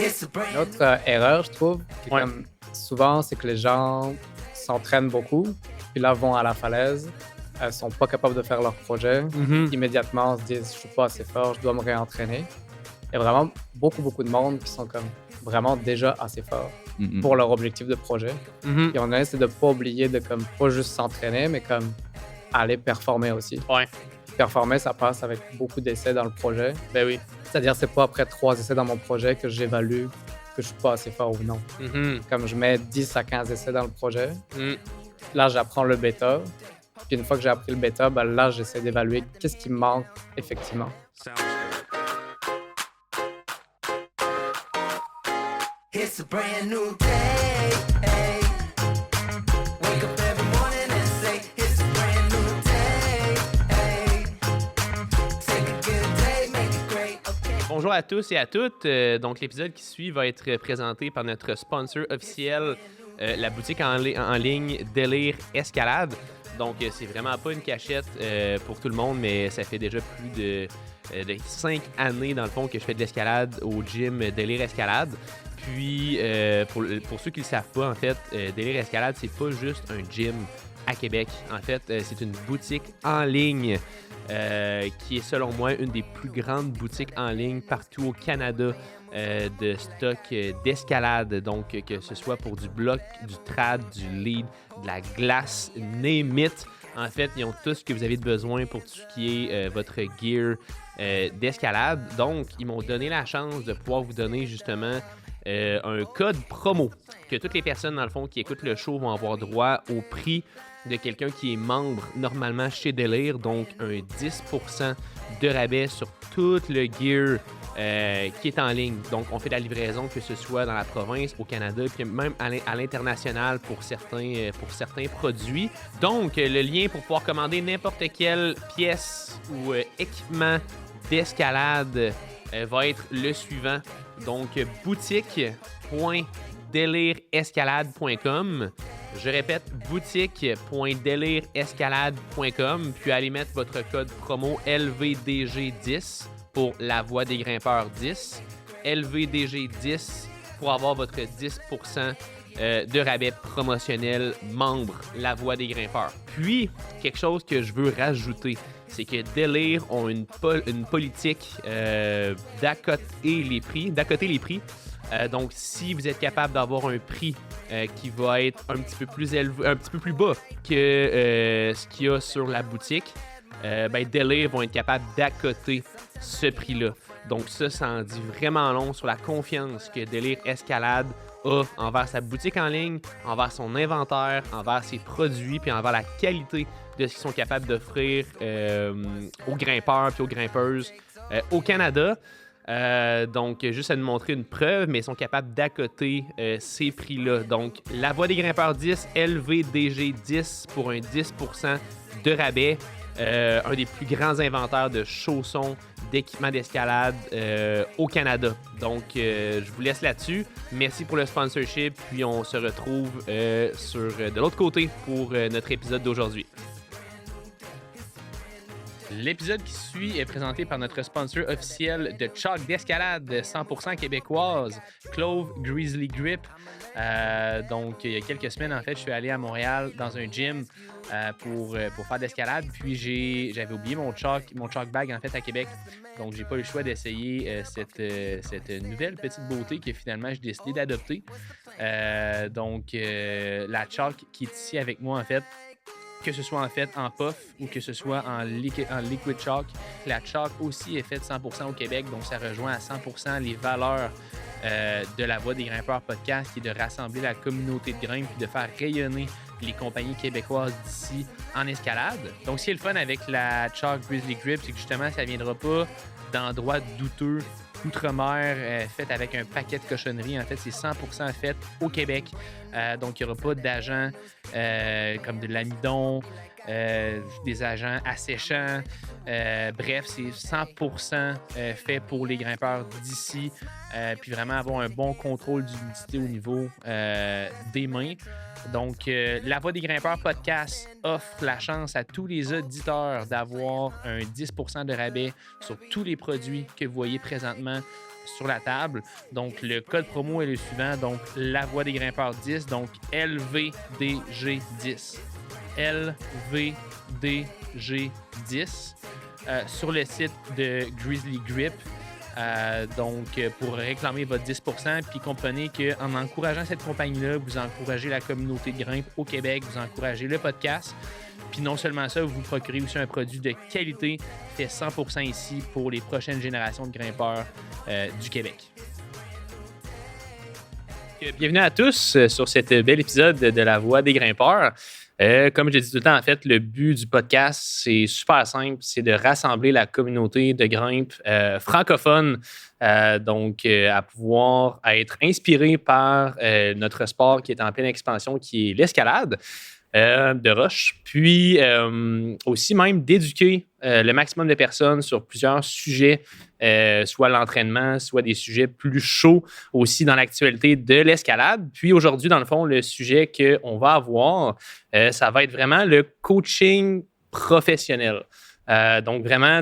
Une autre erreur, je trouve, qui est Ouais. comme souvent, c'est que les gens s'entraînent beaucoup, puis là, vont à la falaise, elles sont pas capables de faire leur projet. Mhm. Immédiatement, se disent: «Je suis pas assez fort, je dois me réentraîner». Il y a vraiment beaucoup de monde qui sont comme vraiment déjà assez forts pour leur objectif de projet. Mhm. Et on essaie de pas oublier de comme pas juste s'entraîner, mais comme aller performer aussi. Ouais, Performer, ça passe avec beaucoup d'essais dans le projet. ben oui. C'est-à-dire, c'est pas après 3 essais dans mon projet que j'évalue que je suis pas assez fort ou non. Mhm. Comme je mets 10 à 15 essais dans le projet, Mm. là, j'apprends le bêta. Puis une fois que j'ai appris le bêta, ben là, j'essaie d'évaluer qu'est-ce qui me manque effectivement. It's a brand new day. Hey. Wake up every morning and say, it's a brand new day. Hey. Take a good day, make it great. Okay. Bonjour à tous et à toutes. Donc, l'épisode qui suit va être présenté par notre sponsor officiel, la boutique en ligne Délire Escalade. Donc, c'est vraiment pas une cachette pour tout le monde, mais ça fait déjà plus de 5 années, dans le fond, que je fais de l'escalade au gym Délire Escalade. Puis, pour ceux qui le savent pas, en fait, Délire Escalade, c'est pas juste un gym à Québec. En fait, c'est une boutique en ligne qui est, selon moi, une des plus grandes boutiques en ligne partout au Canada de stock d'escalade. Donc, que ce soit pour du bloc, du trad, du lead, de la glace, name it. En fait, ils ont tout ce que vous avez besoin pour tout ce qui est votre gear d'escalade. Donc, ils m'ont donné la chance de pouvoir vous donner justement un code promo que toutes les personnes, dans le fond, qui écoutent le show vont avoir droit au prix de quelqu'un qui est membre normalement chez Délire. Donc, un 10% de rabais sur tout le gear qui est en ligne. Donc, on fait de la livraison, que ce soit dans la province, au Canada, puis même à l'international pour certains produits. Donc, le lien pour pouvoir commander n'importe quelle pièce ou équipement d'escalade va être le suivant. Donc, boutique.delirescalade.com. Je répète, boutique.delirescalade.com. Puis, allez mettre votre code promo LVDG10 pour La Voix des Grimpeurs 10. LVDG10 pour avoir votre 10% de rabais promotionnel membre La Voix des Grimpeurs. Puis, quelque chose que je veux rajouter, c'est que Délire ont une politique d'accoter les prix. Donc, si vous êtes capable d'avoir un prix qui va être un petit peu plus élevé, un petit peu plus bas que ce qu'il y a sur la boutique, Délire vont être capables d'accoter ce prix-là. Donc, ça en dit vraiment long sur la confiance que Délire Escalade a envers sa boutique en ligne, envers son inventaire, envers ses produits, puis envers la qualité de ce qu'ils sont capables d'offrir aux grimpeurs et aux grimpeuses au Canada. Donc, juste à nous montrer une preuve, mais ils sont capables d'accoter ces prix-là. Donc, La Voix des Grimpeurs 10, LVDG 10 pour un 10% de rabais. Un des plus grands inventaires de chaussons, d'équipements d'escalade au Canada. Donc, je vous laisse là-dessus. Merci pour le sponsorship, puis on se retrouve de l'autre côté pour notre épisode d'aujourd'hui. L'épisode qui suit est présenté par notre sponsor officiel de chalk d'escalade 100% québécoise, Clove Grizzly Grip. Donc, il y a quelques semaines, en fait, je suis allé à Montréal dans un gym pour faire de l'escalade. Puis, j'avais oublié mon chalk bag, en fait, à Québec. Donc, j'ai pas eu le choix d'essayer cette nouvelle petite beauté que finalement, j'ai décidé d'adopter. Donc, la chalk qui est ici avec moi, en fait, que ce soit en fait en puff ou que ce soit en liquid chalk. La chalk aussi est faite 100% au Québec, donc ça rejoint à 100% les valeurs de La Voix des Grimpeurs podcast, qui est de rassembler la communauté de grimpe et de faire rayonner les compagnies québécoises d'ici en escalade. Donc, ce qui est le fun avec la chalk Grizzly Grip, c'est que justement, ça ne viendra pas d'endroits douteux outre-mer, faite avec un paquet de cochonneries. En fait, c'est 100% fait au Québec. Donc, il n'y aura pas d'agents comme de l'amidon, des agents asséchants. Bref, c'est 100% fait pour les grimpeurs d'ici. Puis vraiment avoir un bon contrôle d'humidité au niveau des mains. Donc, La Voix des Grimpeurs podcast offre la chance à tous les auditeurs d'avoir un 10% de rabais sur tous les produits que vous voyez présentement sur la table. Donc, le code promo est le suivant. Donc, La Voix des Grimpeurs 10. Donc, LVDG10. LVDG10. Sur le site de Grizzly Grip. Pour réclamer votre 10%, puis comprenez qu'en encourageant cette compagnie-là, vous encouragez la communauté de grimpe au Québec, vous encouragez le podcast, puis non seulement ça, vous vous procurez aussi un produit de qualité fait 100% ici pour les prochaines générations de grimpeurs du Québec. Bienvenue à tous sur cet bel épisode de La Voix des Grimpeurs. Comme je dis tout le temps, en fait, le but du podcast, c'est super simple, c'est de rassembler la communauté de grimpe francophone, à pouvoir être inspiré par notre sport qui est en pleine expansion, qui est l'escalade de roche, puis aussi même d'éduquer le maximum de personnes sur plusieurs sujets, soit l'entraînement, soit des sujets plus chauds aussi dans l'actualité de l'escalade. Puis aujourd'hui, dans le fond, le sujet qu'on va avoir, ça va être vraiment le coaching professionnel. Donc vraiment,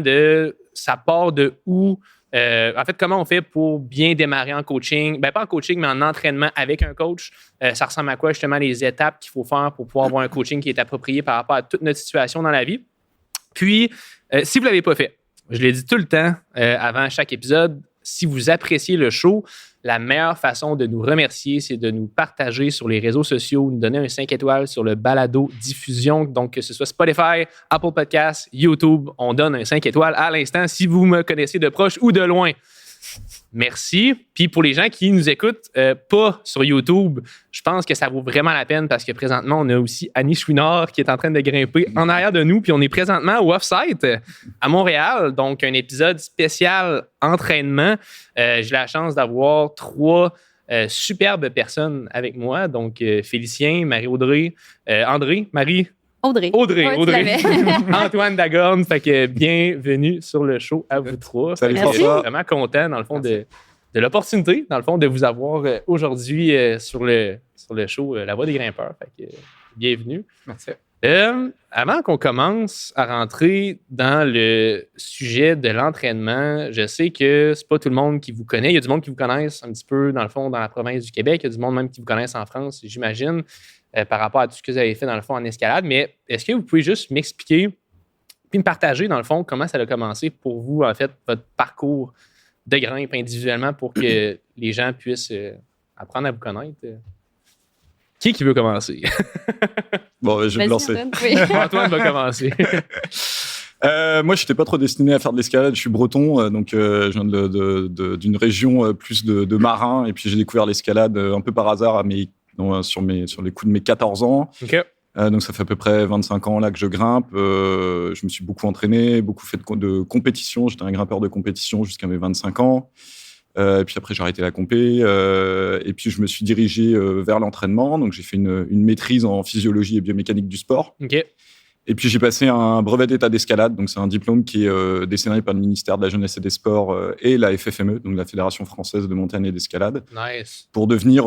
ça part de où... en fait, comment on fait pour bien démarrer en coaching? Ben, pas en coaching, mais en entraînement avec un coach. Ça ressemble à quoi, justement, les étapes qu'il faut faire pour pouvoir avoir un coaching qui est approprié par rapport à toute notre situation dans la vie? Puis, si vous ne l'avez pas fait, je l'ai dit tout le temps avant chaque épisode, si vous appréciez le show, la meilleure façon de nous remercier, c'est de nous partager sur les réseaux sociaux, nous donner un 5 étoiles sur le balado diffusion. Donc, que ce soit Spotify, Apple Podcasts, YouTube, on donne un 5 étoiles à l'instant si vous me connaissez de proche ou de loin. Merci. Puis pour les gens qui nous écoutent pas sur YouTube, je pense que ça vaut vraiment la peine parce que présentement, on a aussi Annie Chouinard qui est en train de grimper en arrière de nous. Puis on est présentement au Offsite à Montréal. Donc, un épisode spécial entraînement. J'ai la chance d'avoir 3 superbes personnes avec moi. Donc, Félicien, Marie-Audrey, André, Marie... Audrey. Antoine Dagorne. Fait que bienvenue sur le show à vous 3. Salut François. Je suis vraiment content, dans le fond, de l'opportunité, dans le fond, de vous avoir aujourd'hui sur le show La Voix des Grimpeurs. Fait que bienvenue. Merci. Avant qu'on commence à rentrer dans le sujet de l'entraînement, je sais que c'est pas tout le monde qui vous connaît. Il y a du monde qui vous connaissent un petit peu, dans le fond, dans la province du Québec. Il y a du monde même qui vous connaissent en France, j'imagine. Par rapport à tout ce que vous avez fait, dans le fond, en escalade. Mais est-ce que vous pouvez juste m'expliquer puis me partager, dans le fond, comment ça a commencé pour vous, en fait, votre parcours de grimpe individuellement pour que les gens puissent apprendre à vous connaître? Qui veut commencer? Bon, je vais me lancer. Antoine va commencer. Moi, je n'étais pas trop destiné à faire de l'escalade. Je suis breton, donc je viens d'une région plus de marins. Et puis, j'ai découvert l'escalade un peu par hasard sur les coups de mes 14 ans. OK. Donc, ça fait à peu près 25 ans là que je grimpe. Je me suis beaucoup entraîné, beaucoup fait de compétition. J'étais un grimpeur de compétition jusqu'à mes 25 ans. Et puis après, j'ai arrêté la compé. Et puis, je me suis dirigé vers l'entraînement. Donc, j'ai fait une maîtrise en physiologie et biomécanique du sport. OK. Et puis, j'ai passé un brevet d'état d'escalade. Donc, c'est un diplôme qui est décerné par le ministère de la Jeunesse et des Sports et la FFME, donc la Fédération Française de Montagne et d'Escalade. Nice. Pour devenir,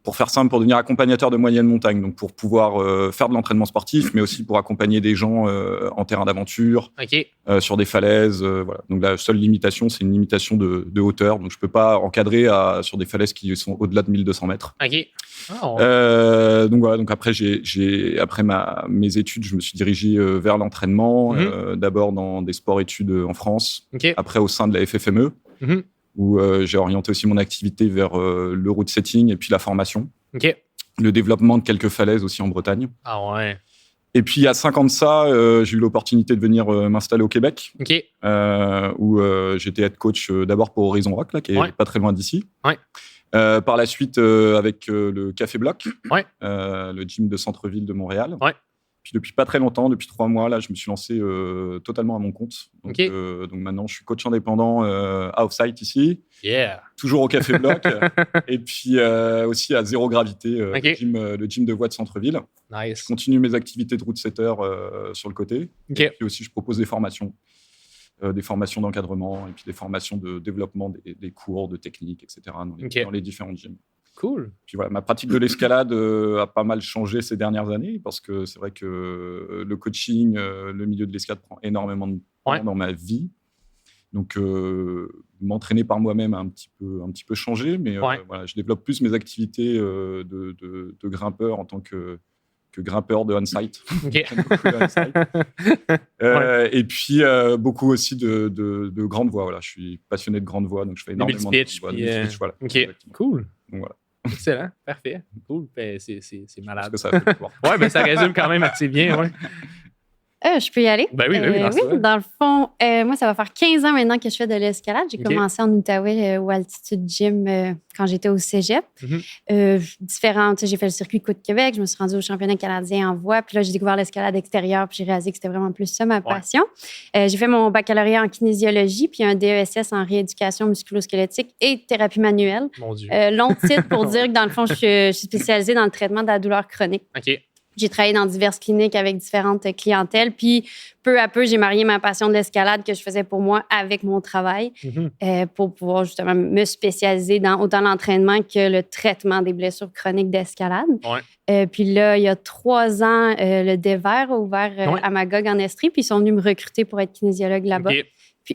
pour faire simple, pour devenir accompagnateur de moyenne montagne. Donc, pour pouvoir faire de l'entraînement sportif, mais aussi pour accompagner des gens en terrain d'aventure, OK. sur des falaises. Voilà. Donc, la seule limitation, c'est une limitation de hauteur. Donc, je ne peux pas encadrer sur des falaises qui sont au-delà de 1200 mètres. OK. Oh, ouais. Donc voilà, donc après après mes études, je me suis dirigé vers l'entraînement, d'abord dans des sports-études en France, OK. après au sein de la FFME, où j'ai orienté aussi mon activité vers le route setting et puis la formation, OK. le développement de quelques falaises aussi en Bretagne. Ah ouais. Et puis à 5 ans de ça, j'ai eu l'opportunité de venir m'installer au Québec, OK. où j'étais head coach d'abord pour Horizon Rock, là, qui est pas très loin d'ici. Ouais. Par la suite, avec le Café Bloc, le gym de centre-ville de Montréal. Ouais. Puis depuis pas très longtemps, depuis 3 mois, là, je me suis lancé totalement à mon compte. Donc, OK. donc maintenant, je suis coach indépendant à Offsite ici, Yeah. toujours au Café Bloc, et puis aussi à Zéro Gravité, OK. le gym de voie de centre-ville. Nice. Je continue mes activités de route setter sur le côté. OK. Et puis aussi, je propose des formations d'encadrement et puis des formations de développement des cours, de techniques, etc. dans les différents gyms. Cool. Puis voilà, ma pratique de l'escalade a pas mal changé ces dernières années parce que c'est vrai que le coaching, le milieu de l'escalade prend énormément de temps dans ma vie. Donc, m'entraîner par moi-même a un petit peu changé, mais voilà, je développe plus mes activités de grimpeur en tant que grimpeur de on-site. OK. Beaucoup de on-site. Et puis, beaucoup aussi de grandes voix. Voilà. Je suis passionné de grandes voix, donc je fais énormément de multi-pitch, grandes voix, puis, de multi-pitch, voilà. OK. Exactement. Cool. Donc, voilà. Excellent. Parfait. Cool. Ben, c'est Parce malade. que ça a fait le tour. Ouais, ben ça résume quand même assez bien. Ouais. Je peux y aller? Ben oui, lance-toi. Dans le fond, moi, ça va faire 15 ans maintenant que je fais de l'escalade. J'ai OK. commencé en Outaouais au Altitude Gym quand j'étais au cégep. Différentes, j'ai fait le circuit Côte-Québec, je me suis rendue au championnat canadien en voie. Puis là, j'ai découvert l'escalade extérieure, puis j'ai réalisé que c'était vraiment plus ça ma passion. J'ai fait mon baccalauréat en kinésiologie, puis un DESS en rééducation musculo-squelettique et thérapie manuelle. Mon Dieu. Long titre pour dire que dans le fond, je suis spécialisée dans le traitement de la douleur chronique. OK. J'ai travaillé dans diverses cliniques avec différentes clientèles. Puis, peu à peu, j'ai marié ma passion de l'escalade que je faisais pour moi avec mon travail pour pouvoir justement me spécialiser dans autant l'entraînement que le traitement des blessures chroniques d'escalade. Puis là, il y a 3 ans, le DEVER a ouvert à Magog en Estrie. Puis, ils sont venus me recruter pour être kinésiologue là-bas. OK.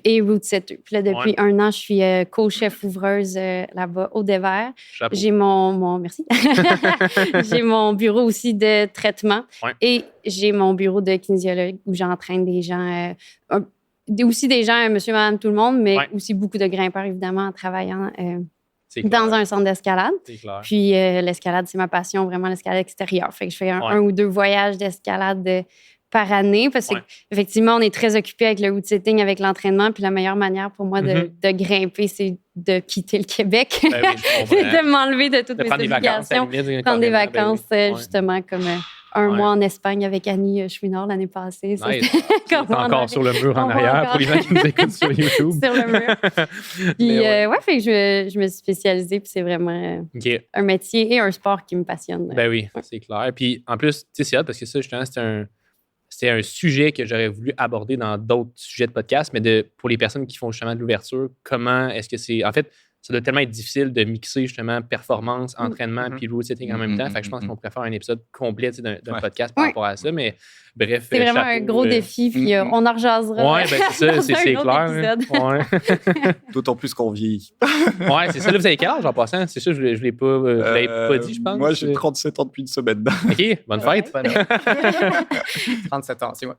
Et route-setter. Puis là, depuis 1 an, je suis co-chef ouvreuse là-bas au DEVER. Chapeau. J'ai merci. J'ai mon bureau aussi de traitement et j'ai mon bureau de kinésiologue où j'entraîne des gens, aussi des gens, monsieur, madame, tout le monde, mais aussi beaucoup de grimpeurs, évidemment, en travaillant dans un centre d'escalade. C'est clair. Puis l'escalade, c'est ma passion, vraiment l'escalade extérieure. Fait que je fais un ou 2 voyages d'escalade par année, parce qu'effectivement, on est très occupé avec le route-setting, avec l'entraînement, puis la meilleure manière pour moi de grimper, c'est de quitter le Québec, de m'enlever de toutes mes obligations, prendre des vacances, justement, comme un mois en Espagne avec Annie Chouinard l'année passée. Nice. C'est encore sur le mur en arrière pour les gens qui nous écoutent sur YouTube. Sur le mur. Puis, fait que je me suis spécialisée, puis c'est vraiment un métier et un sport qui me passionne. Ben oui, c'est clair. Puis en plus, tu sais, c'est hot parce que ça, justement, c'est un sujet que j'aurais voulu aborder dans d'autres sujets de podcast, mais pour les personnes qui font justement de l'ouverture, comment est-ce que c'est... En fait, ça doit tellement être difficile de mixer justement performance, entraînement puis route setting en même temps. Fait que je pense qu'on pourrait faire un épisode complet d'un podcast par rapport à ça. Mais bref, c'est vraiment un gros défi, puis on en rejasera. Oui, ben c'est ça, c'est clair. D'autant plus qu'on vieillit. Oui, c'est ça. Là, vous avez quel âge en passant? C'est ça, je ne l'ai pas dit, je pense. Moi, j'ai 37 ans depuis une semaine. OK, bonne fête. 37 ans, c'est moi.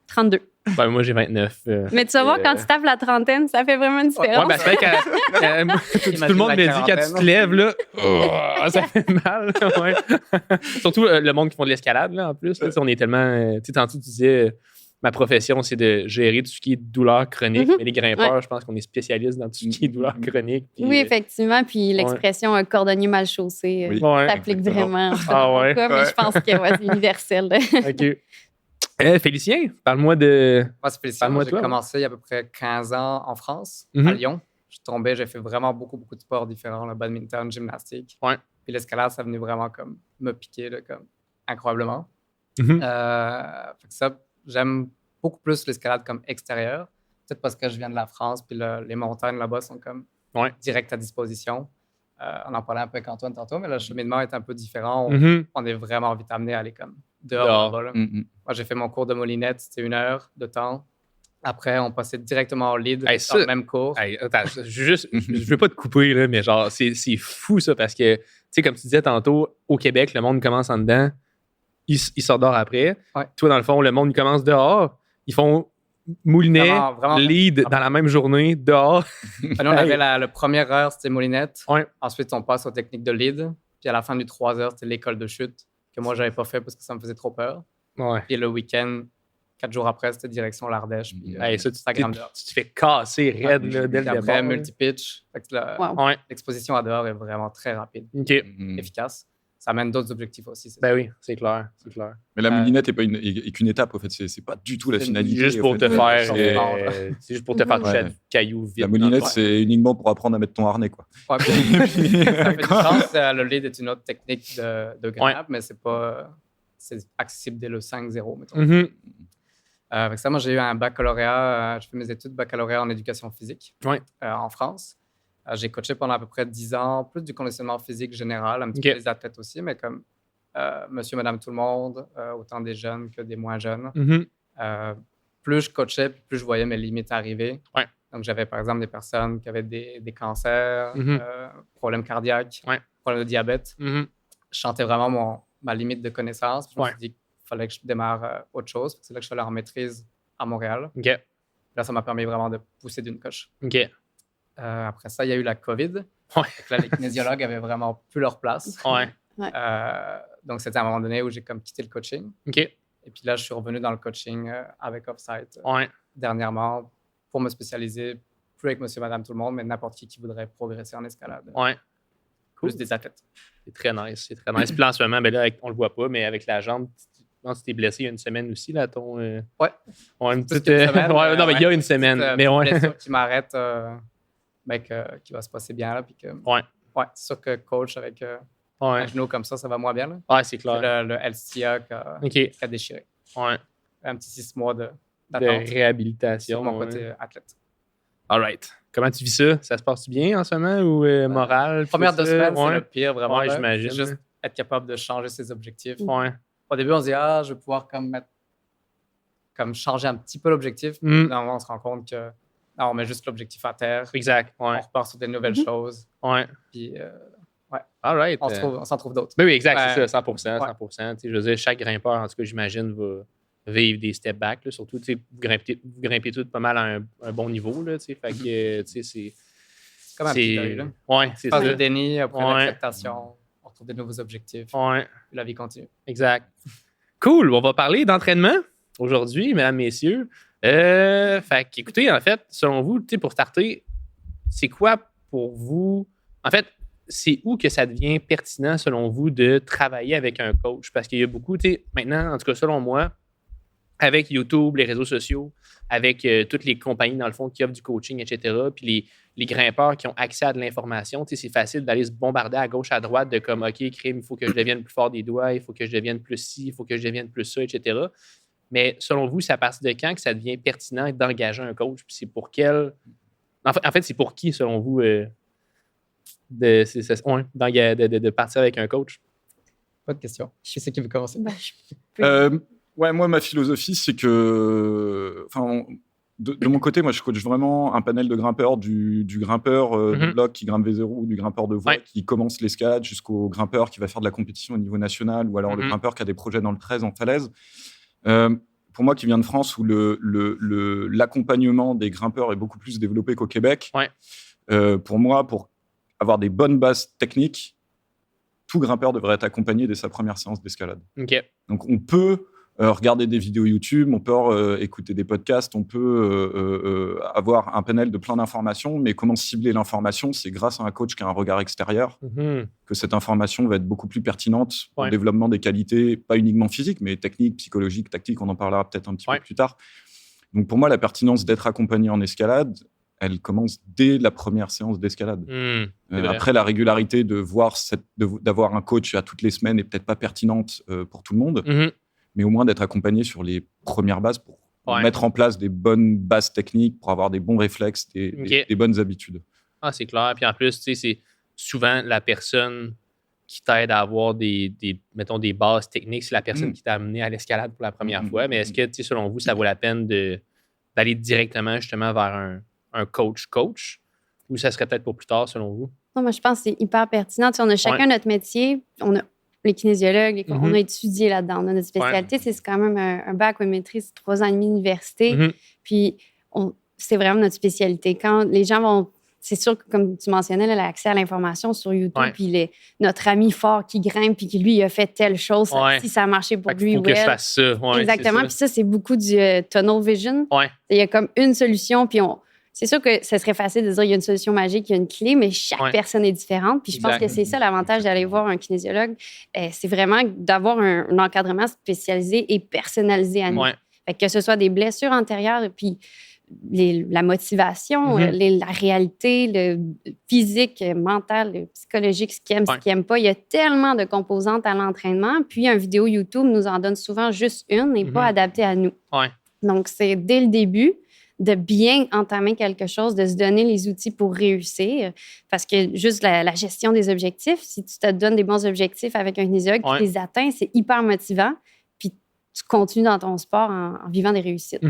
32. Ben, moi, j'ai 29. Mais tu vas voir, quand tu tapes la trentaine, ça fait vraiment une différence. Ouais, ben, c'est vrai que tout le monde me dit quand tu te lèves, là, ça fait mal. Surtout le monde qui font de l'escalade, là, en plus. Là, on est tellement... Tu sais, tantôt, tu disais, ma profession, c'est de gérer tout ce qui est douleur chronique. Mais les grimpeurs, je pense qu'on est spécialiste dans tout ce qui est douleur chronique. Puis, oui, effectivement. Puis l'expression cordonnier mal chaussé s'applique vraiment. Mais je pense que c'est universel. OK. Félicien, parle-moi de... Moi, c'est Félicien. J'ai commencé il y a à peu près 15 ans en France, à Lyon. J'ai fait vraiment beaucoup de sports différents, le badminton, gymnastique. Puis l'escalade, ça venait vraiment comme me piquer là, comme incroyablement. Fait que ça, j'aime beaucoup plus l'escalade comme extérieure. Peut-être parce que je viens de la France, puis les montagnes là-bas sont comme direct à disposition. On en parlait un peu avec Antoine tantôt, mais le cheminement est un peu différent. On est vraiment vite amené à aller comme dehors là-bas. Là. Moi, j'ai fait mon cours de molinette, c'était 1 heure de temps. Après, on passait directement au lead dans le même cours. Attends, je veux pas te couper, là, mais genre, c'est fou ça, parce que, tu sais, comme tu disais tantôt, au Québec, le monde commence en dedans, il sort dehors après. Toi, dans le fond, le monde, il commence dehors, ils font moulinet, vraiment, lead dans la même journée, dehors. Nous, on avait la première heure, c'était moulinette. Ensuite, on passe aux techniques de lead. Puis à la fin du 3 heures, c'était l'école de chute, que moi, j'avais pas fait parce que ça me faisait trop peur. Puis le week-end, 4 jours après, c'était direction l'Ardèche. Puis, ça, tu te fais casser raide là, dès le départ. Après, multi-pitch. L'exposition à dehors est vraiment très rapide. Efficace. Ça amène d'autres objectifs aussi. Ben oui, c'est clair. Mais la moulinette est qu'une étape, en fait. C'est pas du tout la finalité. Juste pour te faire... c'est juste pour te faire toucher à du caillou vite. La moulinette, c'est uniquement pour apprendre à mettre ton harnais, quoi. Ça fait du sens. Le lead est une autre technique de grimpe, mais c'est accessible dès le 5-0, mettons. Avec ça, moi, j'ai eu un baccalauréat. Je fais mes études de baccalauréat en éducation physique en France. J'ai coaché pendant à peu près 10 ans, plus du conditionnement physique général, un petit peu les athlètes aussi, mais comme monsieur, madame, tout le monde, autant des jeunes que des moins jeunes. Plus je coachais, plus je voyais mes limites arriver. Donc, j'avais par exemple des personnes qui avaient des cancers, problèmes cardiaques, problèmes de diabète. Je sentais vraiment ma limite de connaissance. Je me suis dit qu'il fallait que je démarre autre chose. C'est là que je suis allé en maîtrise à Montréal. Là, ça m'a permis vraiment de pousser d'une coche. Après ça, il y a eu la COVID. Là, les kinésiologues avaient vraiment plus leur place. Donc, c'était à un moment donné où j'ai comme quitté le coaching. Et puis là, je suis revenu dans le coaching avec Offsite dernièrement pour me spécialiser, plus avec monsieur, madame, tout le monde, mais n'importe qui voudrait progresser en escalade. Cool. Plus des athlètes. C'est très nice. Puis là, en ce moment, ben là, on le voit pas, mais avec la jambe, tu t'es blessé il y a une semaine aussi, là, ton... une petite... non, mais il y a une semaine. Mais blessure qui m'arrête, qui va se passer bien, là, puis que... c'est sûr que coach avec... un genou comme ça va moins bien. Là. C'est clair. C'est le LCA qui a déchiré. Un petit 6 mois d'attente. De réhabilitation. Sur mon côté athlète. All right. Comment tu vis ça? Ça se passe bien en ce moment ou moral? Première 2 semaines, c'est le pire, vraiment. J'imagine. C'est juste être capable de changer ses objectifs. Au début, on se dit, je vais pouvoir comme changer un petit peu l'objectif. Finalement, on se rend compte que on met juste l'objectif à terre. Exact. On repart sur des nouvelles choses. Puis... All right. On s'en trouve d'autres. Oui, exact, c'est ça, 100%. Je veux dire, chaque grimpeur, en tout cas, j'imagine, va vivre des step back. Là, surtout, vous grimpez tous pas mal à un bon niveau. Là, fait que, c'est comme un petit deuil. Là. C'est ça. Le déni, après l'acceptation, on retrouve des nouveaux objectifs. La vie continue. Exact. Cool. On va parler d'entraînement aujourd'hui, mesdames, messieurs. Fait qu'écoutez, en fait, selon vous, pour starter, c'est quoi pour vous... En fait, c'est où que ça devient pertinent, selon vous, de travailler avec un coach? Parce qu'il y a beaucoup, maintenant, en tout cas, selon moi, avec YouTube, les réseaux sociaux, avec toutes les compagnies, dans le fond, qui offrent du coaching, etc., puis les grimpeurs qui ont accès à de l'information, c'est facile d'aller se bombarder à gauche, à droite, de comme, OK, crime, il faut que je devienne plus fort des doigts, il faut que je devienne plus ci, il faut que je devienne plus ça, etc. Mais selon vous, c'est à partir de quand que ça devient pertinent d'engager un coach? Puis c'est pour quel... En fait, c'est pour qui, selon vous... de partir avec un coach? Pas de question. Je sais qui veut commencer. Moi, ma philosophie, c'est que... De mon côté, moi, je coach vraiment un panel de grimpeurs, du grimpeur de bloc qui grimpe V0 ou du grimpeur de voie qui commence l'escalade jusqu'au grimpeur qui va faire de la compétition au niveau national ou alors le grimpeur qui a des projets dans le 13 en falaise. Pour moi, qui viens de France, où l'accompagnement des grimpeurs est beaucoup plus développé qu'au Québec, pour moi, pour avoir des bonnes bases techniques, tout grimpeur devrait être accompagné dès sa première séance d'escalade. Donc, on peut regarder des vidéos YouTube, on peut écouter des podcasts, on peut avoir un panel de plein d'informations, mais comment cibler l'information? C'est grâce à un coach qui a un regard extérieur que cette information va être beaucoup plus pertinente au développement des qualités, pas uniquement physiques, mais techniques, psychologiques, tactiques, on en parlera peut-être un petit peu plus tard. Donc, pour moi, la pertinence d'être accompagné en escalade, elle commence dès la première séance d'escalade. Après, la régularité d'avoir un coach à toutes les semaines n'est peut-être pas pertinente pour tout le monde, mais au moins d'être accompagné sur les premières bases pour mettre en place des bonnes bases techniques, pour avoir des bons réflexes, des bonnes habitudes. C'est clair. Puis en plus, c'est souvent la personne qui t'aide à avoir mettons, des bases techniques, c'est la personne qui t'a amené à l'escalade pour la première fois. Mais est-ce que, selon vous, ça vaut la peine d'aller directement justement vers un coach ou ça serait peut-être pour plus tard, selon vous? Non, moi, je pense que c'est hyper pertinent. On a chacun notre métier. On a les kinésiologues, on a étudié là-dedans. On a notre spécialité, c'est quand même un bac ou une maîtrise, 3 ans et demi d'université. Puis, c'est vraiment notre spécialité. Quand les gens vont... C'est sûr que, comme tu mentionnais, là, l'accès à l'information sur YouTube, puis notre ami fort qui grimpe, puis qui, lui, il a fait telle chose, si ça a marché pour lui, il faut que je fasse ça. Exactement. Puis ça, c'est beaucoup du tunnel vision. Il y a comme une solution, puis c'est sûr que ce serait facile de dire qu'il y a une solution magique, il y a une clé, mais chaque personne est différente. Puis je pense que c'est ça l'avantage d'aller voir un kinésiologue. C'est vraiment d'avoir un encadrement spécialisé et personnalisé à nous. Fait que ce soit des blessures antérieures, puis la motivation, la réalité, le physique, mental, le psychologique, ce qu'il aime, ce qu'il n'aime pas. Il y a tellement de composantes à l'entraînement. Puis une vidéo YouTube nous en donne souvent juste une et pas adaptée à nous. Donc, c'est dès le début de bien entamer quelque chose, de se donner les outils pour réussir. Parce que juste la gestion des objectifs, si tu te donnes des bons objectifs avec un kinésiologue, tu les atteins, c'est hyper motivant. Puis tu continues dans ton sport en vivant des réussites.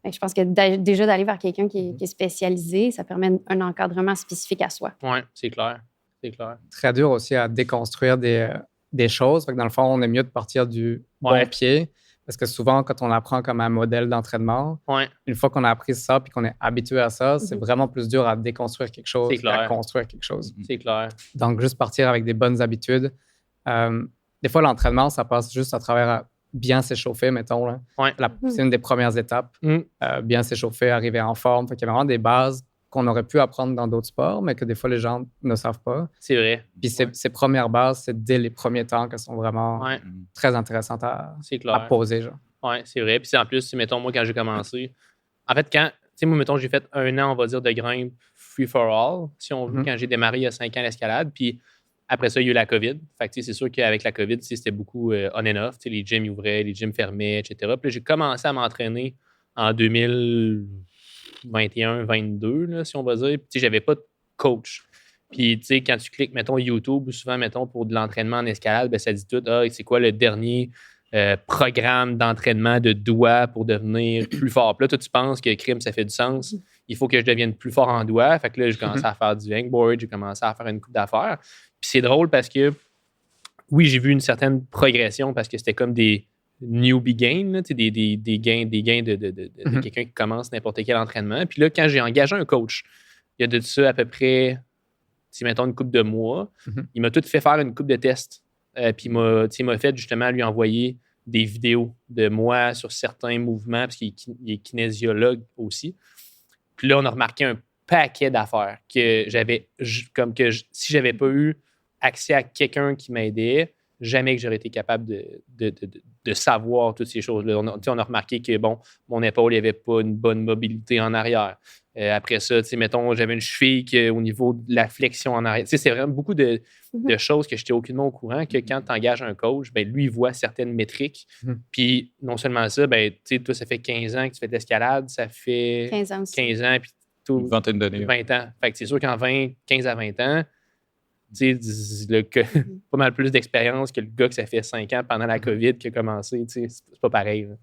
Fait que je pense que déjà d'aller vers quelqu'un qui est spécialisé, ça permet un encadrement spécifique à soi. Oui, c'est clair. C'est clair. Très dur aussi à déconstruire des choses. Fait que dans le fond, on est mieux de partir du bon pied. Parce que souvent, quand on apprend comme un modèle d'entraînement, une fois qu'on a appris ça puis qu'on est habitué à ça, c'est vraiment plus dur à déconstruire quelque chose qu'à construire quelque chose. C'est clair. Donc, juste partir avec des bonnes habitudes. Des fois, l'entraînement, ça passe juste à travers bien s'échauffer, mettons. Là. C'est une des premières étapes. Bien s'échauffer, arriver en forme. Fait qu'il y a vraiment des bases qu'on aurait pu apprendre dans d'autres sports, mais que des fois, les gens ne savent pas. C'est vrai. Puis ces premières bases, c'est dès les premiers temps qu'elles sont vraiment très intéressantes à poser. Oui, c'est vrai. Puis en plus, mettons, moi, quand j'ai commencé, en fait, moi, mettons, j'ai fait 1 an, on va dire, de grimpe free for all, si on veut, quand j'ai démarré il y a 5 ans l'escalade. Puis après ça, il y a eu la COVID. Fait que c'est sûr qu'avec la COVID, c'était beaucoup on and off. Les gyms ouvraient, les gyms fermaient, etc. Puis là, j'ai commencé à m'entraîner en 2021-22, là, si on va dire. Puis j'avais pas de coach. Puis quand tu cliques, mettons, YouTube, ou souvent, mettons, pour de l'entraînement en escalade, ben, ça dit tout, c'est quoi le dernier programme d'entraînement de doigts pour devenir plus fort. Puis là, toi, tu penses que crime, ça fait du sens. Il faut que je devienne plus fort en doigts. Fait que là, j'ai commencé à faire du hangboard, j'ai commencé à faire une coupe d'affaires. Puis c'est drôle parce que, oui, j'ai vu une certaine progression parce que c'était comme des newbie gains, là, des gains de quelqu'un qui commence n'importe quel entraînement. Puis là, quand j'ai engagé un coach, il y a de ça à peu près, mettons, une couple de mois, il m'a tout fait faire une coupe de tests. Puis il m'a fait justement lui envoyer des vidéos de moi sur certains mouvements, parce qu'il est kinésiologue aussi. Puis là, on a remarqué un paquet d'affaires que si j'avais pas eu accès à quelqu'un qui m'aidait, jamais que j'aurais été capable de savoir toutes ces choses-là. On a remarqué que, bon, mon épaule, il n'y avait pas une bonne mobilité en arrière. Après ça, mettons, j'avais une cheville au niveau de la flexion en arrière. C'est vraiment beaucoup de choses que je n'étais aucunement au courant, que quand tu engages un coach, ben, lui, il voit certaines métriques. Puis non seulement ça, ben, toi, ça fait 15 ans que tu fais de l'escalade, ça fait 15 ans, puis une vingtaine d'années. 20 ans. Fait que c'est sûr qu'en 15 à 20 ans, pas mal plus d'expérience que le gars que ça fait 5 ans pendant la COVID qui a commencé. C'est pas pareil. Là.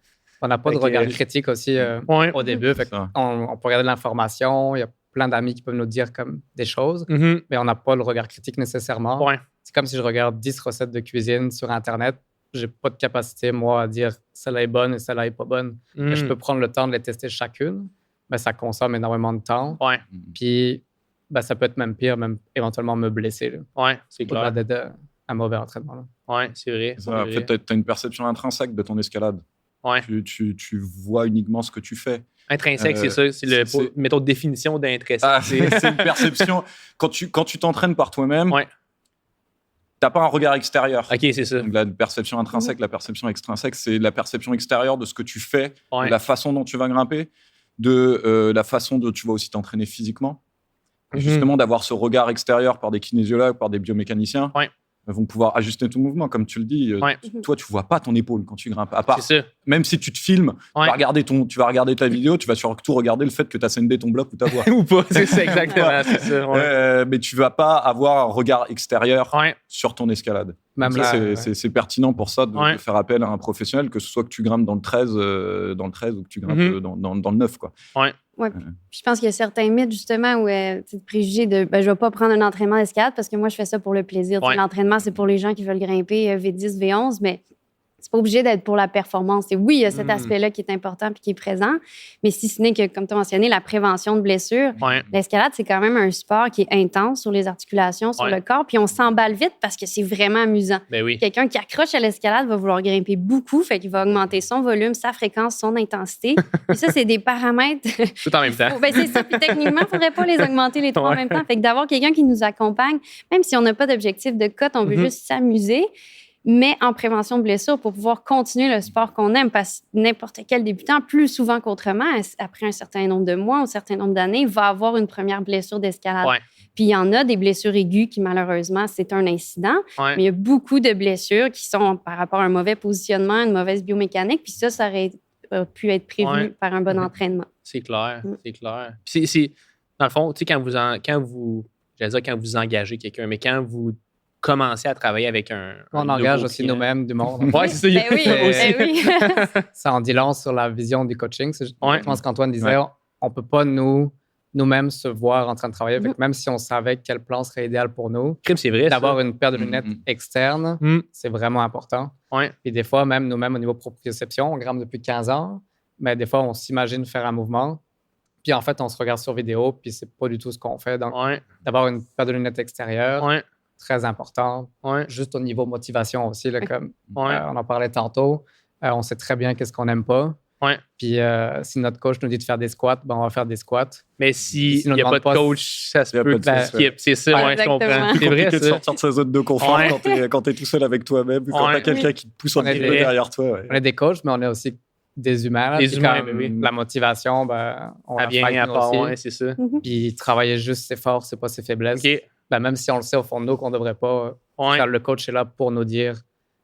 On n'a pas de regard critique aussi au début. Fait on peut regarder de l'information. Il y a plein d'amis qui peuvent nous dire comme des choses, mais on n'a pas le regard critique nécessairement. C'est comme si je regarde 10 recettes de cuisine sur Internet. Je n'ai pas de capacité, moi, à dire celle-là est bonne et celle-là n'est pas bonne. Mais je peux prendre le temps de les tester chacune. Mais ça consomme énormément de temps. Puis ça peut être même pire, même éventuellement me blesser. C'est clair. Au-delà d'être un mauvais entraînement. C'est vrai. En fait, tu as une perception intrinsèque de ton escalade. Tu vois uniquement ce que tu fais. Intrinsèque, c'est ça. C'est la méthode de définition d'intrinsèque. C'est une perception. Quand tu t'entraînes par toi-même, tu n'as pas un regard extérieur. OK, c'est ça. Donc, la perception intrinsèque, la perception extrinsèque, c'est la perception extérieure de ce que tu fais, de la façon dont tu vas grimper, de la façon dont tu vas aussi t'entraîner physiquement. Et justement, d'avoir ce regard extérieur par des kinésiologues, par des biomécaniciens, vont pouvoir ajuster ton mouvement. Comme tu le dis, toi, tu ne vois pas ton épaule quand tu grimpes. À part, même si tu te filmes, tu vas regarder ta vidéo, tu vas surtout regarder le fait que tu as scindé ton bloc ou ta voix. Ou pas, c'est ça, exactement. C'est ça, mais tu ne vas pas avoir un regard extérieur sur ton escalade. Même là, c'est pertinent pour ça de faire appel à un professionnel, que ce soit que tu grimpes dans le 13 ou que tu grimpes dans le 9. Quoi. Je pense qu'il y a certains mythes, justement, où tu préjugés de je ne vais pas prendre un entraînement d'escalade parce que moi, je fais ça pour le plaisir. L'entraînement, c'est pour les gens qui veulent grimper V10, V11, mais c'est pas obligé d'être pour la performance. Et oui, il y a cet aspect-là qui est important et qui est présent, mais si ce n'est que, comme tu as mentionné, la prévention de blessures, l'escalade, c'est quand même un sport qui est intense sur les articulations, sur le corps, puis on s'emballe vite parce que c'est vraiment amusant. Quelqu'un qui accroche à l'escalade va vouloir grimper beaucoup, fait qu'il va augmenter son volume, sa fréquence, son intensité. Puis ça, c'est des paramètres. Tout en même temps. C'est ça. Puis techniquement, il ne faudrait pas les augmenter les trois en même temps. Fait que d'avoir quelqu'un qui nous accompagne, même si on n'a pas d'objectif de cote, on veut juste s'amuser, mais en prévention de blessures pour pouvoir continuer le sport qu'on aime. Parce que n'importe quel débutant, plus souvent qu'autrement, après un certain nombre de mois ou un certain nombre d'années, va avoir une première blessure d'escalade. Puis il y en a des blessures aiguës qui, malheureusement, c'est un incident. Mais il y a beaucoup de blessures qui sont par rapport à un mauvais positionnement, une mauvaise biomécanique. Puis ça aurait pu être prévenu par un bon entraînement. C'est clair, c'est clair. Puis dans le fond, tu sais, quand vous engagez quelqu'un, mais quand vous commencer à travailler avec un On nouveau engage aussi client? nous-mêmes du monde. Ouais, c'est ça. Ben oui, ben oui. Ça en dit long sur la vision du coaching. Ouais. Je pense qu'Antoine disait, on peut pas nous-mêmes se voir en train de travailler. Fait que même si on savait quel plan serait idéal pour nous, Crime, c'est vrai. d'avoir une paire de lunettes externes, c'est vraiment important. Ouais. Et des fois, même nous-mêmes, au niveau proprioception, on grimpe depuis 15 ans, mais des fois, on s'imagine faire un mouvement. Puis en fait, on se regarde sur vidéo, puis c'est pas du tout ce qu'on fait. Donc, d'avoir une paire de lunettes extérieures, très important. Juste au niveau motivation aussi, là, comme on en parlait tantôt, on sait très bien qu'est-ce qu'on n'aime pas. Puis si notre coach nous dit de faire des squats, ben on va faire des squats. Mais s'il nous n'y a demande pas de pas coach, ça se peut pas de skip. C'est ça, je comprends. Exactement. C'est vrai, que de ça. sortir de sa zone de confort quand t'es tout seul avec toi-même, ou quand t'as quelqu'un qui te pousse un petit peu derrière toi. Ouais. On est des coachs, mais on est aussi des humains. Là. Des Puis humains, comme oui. La motivation, ben, on Ça la vient fight à nous part, aussi. c'est ça. Puis travailler juste ses forces, c'est pas ses faiblesses. OK. Ben, même si on le sait au fond de nous qu'on devrait pas, quand le coach est là pour nous dire,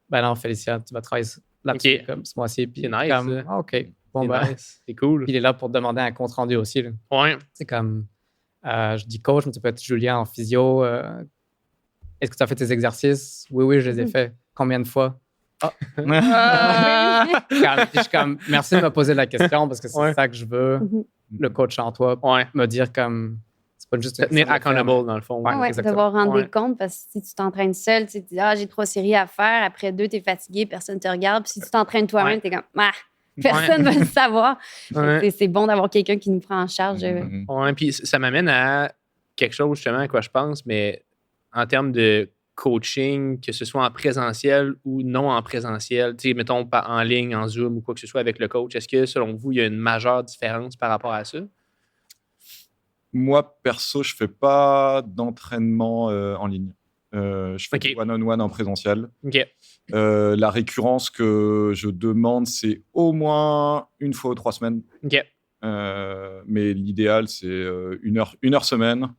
ben non, Félicien, tu vas travailler là-dessus comme ce mois-ci. Puis C'est nice, comme, ça. OK. Bon, C'est ben, nice. C'est cool. Puis il est là pour te demander un compte rendu aussi. Là. C'est comme, je dis coach, mais tu peux être Julien en physio. Est-ce que tu as fait tes exercices? Oui, je les ai faits. Combien de fois? Puis je suis comme, merci de me poser la question parce que c'est ça que je veux. Le coach en toi, me dire comme, c'est pas juste... Tenir accountable, dans le fond. Devoir rendre des comptes parce que si tu t'entraînes seul, tu te dis, j'ai 3 séries à faire. Après 2, tu es fatigué, personne ne te regarde. Puis si tu t'entraînes toi-même, tu es comme, personne ne va le savoir. C'est bon d'avoir quelqu'un qui nous prend en charge. Puis ça m'amène à quelque chose, justement, à quoi je pense, mais en termes de coaching, que ce soit en présentiel ou non en présentiel, tu sais, mettons en ligne, en Zoom ou quoi que ce soit avec le coach, est-ce que, selon vous, il y a une majeure différence par rapport à ça? Moi, perso, je fais pas d'entraînement en ligne. Je fais du one-on-one en présentiel. La récurrence que je demande, c'est au moins une fois ou 3 semaines. Mais l'idéal, c'est une heure semaine,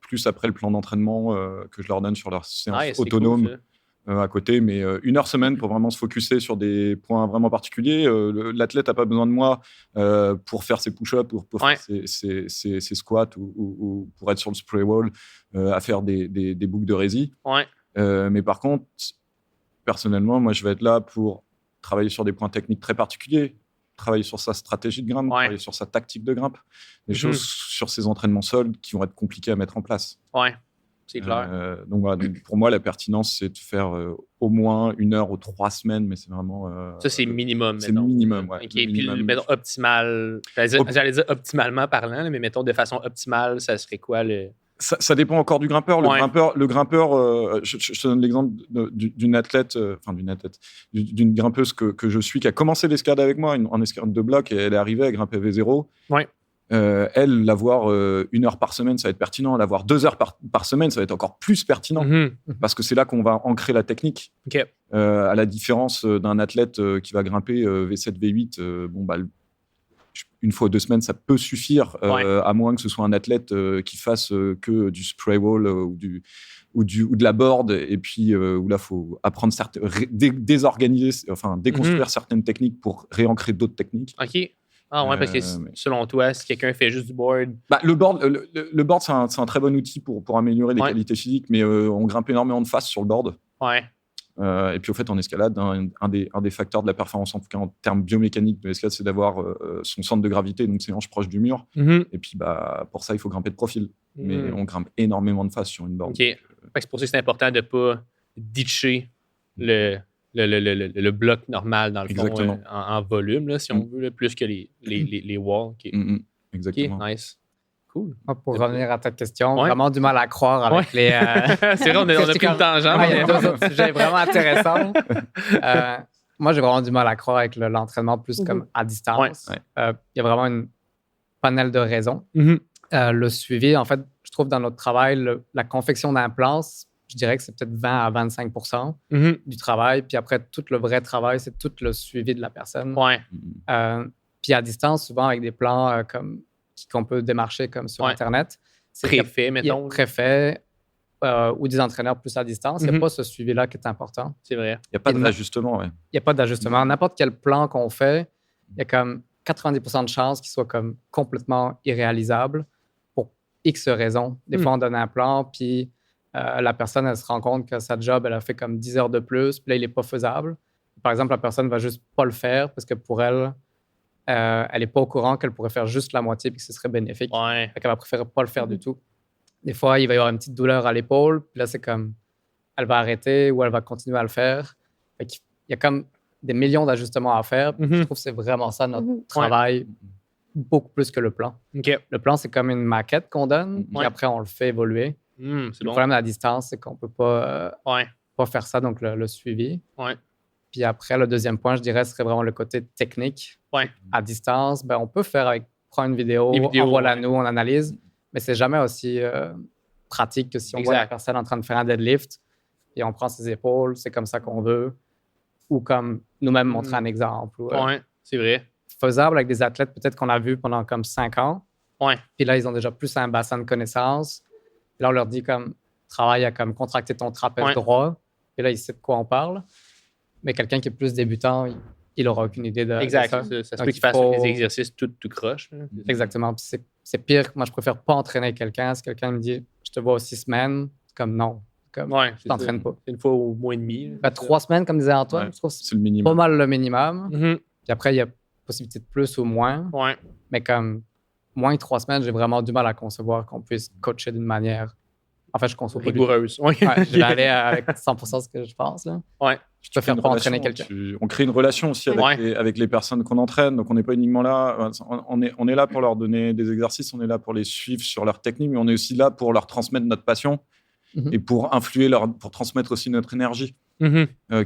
plus après le plan d'entraînement que je leur donne sur leur séance autonome. Cool, à côté, mais 1 heure semaine pour vraiment se focuser sur des points vraiment particuliers. L'athlète n'a pas besoin de moi pour faire ses push-ups, pour faire ses squats ou pour être sur le spray wall, à faire des boucles de rési. Mais par contre, personnellement, moi, je vais être là pour travailler sur des points techniques très particuliers, travailler sur sa stratégie de grimpe, travailler sur sa tactique de grimpe, des choses sur ses entraînements sols qui vont être compliqués à mettre en place. C'est clair. Donc, voilà, donc pour moi, la pertinence, c'est de faire au moins 1 heure ou 3 semaines, mais c'est vraiment... ça, c'est minimum. C'est minimum, Puis, mettons, optimal... J'allais dire optimalement parlant, mais mettons, de façon optimale, ça serait quoi le... Ça dépend encore du grimpeur. Le grimpeur, je te donne l'exemple d'une athlète, d'une grimpeuse que je suis, qui a commencé l'escalade avec moi, en escalade de bloc, et elle est arrivée à grimper V0. Elle, l'avoir 1 heure par semaine, ça va être pertinent. L'avoir 2 heures par semaine, ça va être encore plus pertinent. Parce que c'est là qu'on va ancrer la technique. À la différence d'un athlète qui va grimper V7, V8, une fois 2 semaines, ça peut suffire, à moins que ce soit un athlète qui fasse que du spray wall ou de la board, et puis où là, il faut apprendre désorganiser, déconstruire certaines techniques pour réancrer d'autres techniques. Parce que selon toi, si quelqu'un fait juste du board... Le board, c'est un très bon outil pour améliorer les qualités physiques, mais on grimpe énormément de face sur le board. Et puis, au fait, en escalade, un des facteurs de la performance, en tout cas en termes biomécaniques de l'escalade, c'est d'avoir son centre de gravité, donc ses hanches proches du mur. Et puis, pour ça, il faut grimper de profil. Mais on grimpe énormément de face sur une board. C'est pour ça que c'est important de ne pas ditcher le bloc normal, dans le fond, en volume, là, si on veut, là, plus que les walls. Exactement. Nice. Cool. Pour revenir à ta question, vraiment du mal à croire avec les... c'est vrai, on a pris une tangente. Il y a 2 autres sujets vraiment intéressants. Moi, j'ai vraiment du mal à croire avec l'entraînement plus comme à distance. Il y a vraiment une panel de raisons. Le suivi, en fait, je trouve dans notre travail, la confection d'implants, je dirais que c'est peut-être 20 à 25% du travail. Puis après, tout le vrai travail, c'est tout le suivi de la personne. Puis à distance, souvent avec des plans qu'on peut démarcher comme sur Internet. Préfet, mettons. Préfet ou des entraîneurs plus à distance. Il n'y a pas ce suivi-là qui est important. C'est vrai. Il n'y a pas d'ajustement. Il n'y a pas d'ajustement. N'importe quel plan qu'on fait, il y a comme 90% de chances qu'il soit comme complètement irréalisable pour X raisons. Des fois, on donne un plan, puis la personne, elle se rend compte que sa job, elle a fait comme 10 heures de plus, puis là, il n'est pas faisable. Par exemple, la personne va juste pas le faire parce que pour elle, elle n'est pas au courant qu'elle pourrait faire juste la moitié puis que ce serait bénéfique. Ouais. Fait qu'elle va préférer pas le faire du tout. Des fois, il va y avoir une petite douleur à l'épaule, puis là, c'est comme, elle va arrêter ou elle va continuer à le faire. Fait qu'il y a comme des millions d'ajustements à faire. Puis je trouve que c'est vraiment ça notre travail, beaucoup plus que le plan. OK. Le plan, c'est comme une maquette qu'on donne, puis après, on le fait évoluer. C'est Le bon. problème à la distance, c'est qu'on peut pas faire ça, donc le suivi. Ouais. Puis après, le deuxième point, je dirais, serait vraiment le côté technique. Ouais. À distance, on peut faire avec, prendre une vidéo, Les vidéos, envoie-la nous, on analyse, mais c'est jamais aussi pratique que si on voit la personne en train de faire un deadlift et on prend ses épaules, c'est comme ça qu'on veut, ou comme nous-mêmes montrer un exemple. Ou, C'est vrai. faisable avec des athlètes peut-être qu'on a vus pendant comme 5 ans. Ouais. Puis là, ils ont déjà plus un bassin de connaissances. Puis là, on leur dit comme, travaille à comme contracter ton trapèze droit. Puis là, ils savent de quoi on parle. Mais quelqu'un qui est plus débutant, il n'aura aucune idée de Exact. de ça. Ça se peut qu'il fasse des exercices tout croche. Exactement. Puis c'est pire. Moi, je préfère pas entraîner quelqu'un. Si quelqu'un me dit, je te vois aux 6 semaines, c'est comme non. Comme, je t'entraîne pas. C'est une fois au mois et demi. 3 semaines, comme disait Antoine, je trouve que C'est le minimum. pas mal le minimum. Mm-hmm. Puis après, il y a possibilité de plus ou moins. Ouais. Mais comme moins que 3 semaines, j'ai vraiment du mal à concevoir qu'on puisse coacher d'une manière. En fait, je conçois pas du tout. Rigoureuse. Ouais. Je vais aller avec 100% de ce que je pense. Là. Ouais. Je préfère pas entraîner quelqu'un. On crée une relation aussi avec les personnes qu'on entraîne. Donc, on n'est pas uniquement là. On est là pour leur donner des exercices, on est là pour les suivre sur leur technique, mais on est aussi là pour leur transmettre notre passion et pour influer, pour transmettre aussi notre énergie.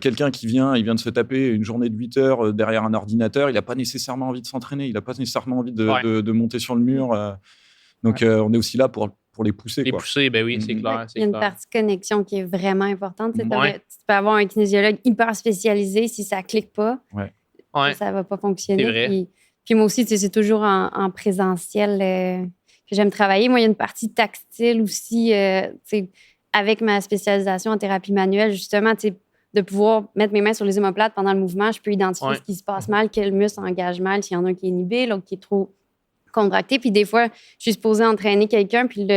Quelqu'un qui vient de se taper une journée de 8 heures derrière un ordinateur, il n'a pas nécessairement envie de s'entraîner, il n'a pas nécessairement envie de monter sur le mur. Donc, on est aussi là pour les pousser. Les pousser, ben oui, c'est clair. Il y a une partie connexion qui est vraiment importante. Tu peux avoir un kinésiologue hyper spécialisé, si ça ne clique pas, ça ne va pas fonctionner. C'est vrai. Puis moi aussi, c'est toujours en présentiel que j'aime travailler. Moi, il y a une partie tactile aussi, avec ma spécialisation en thérapie manuelle, justement, de pouvoir mettre mes mains sur les omoplates pendant le mouvement, je peux identifier ce qui se passe mal, quel muscle engage mal, s'il y en a un qui est inhibé, l'autre qui est trop contracté. Puis des fois, je suis supposée entraîner quelqu'un, puis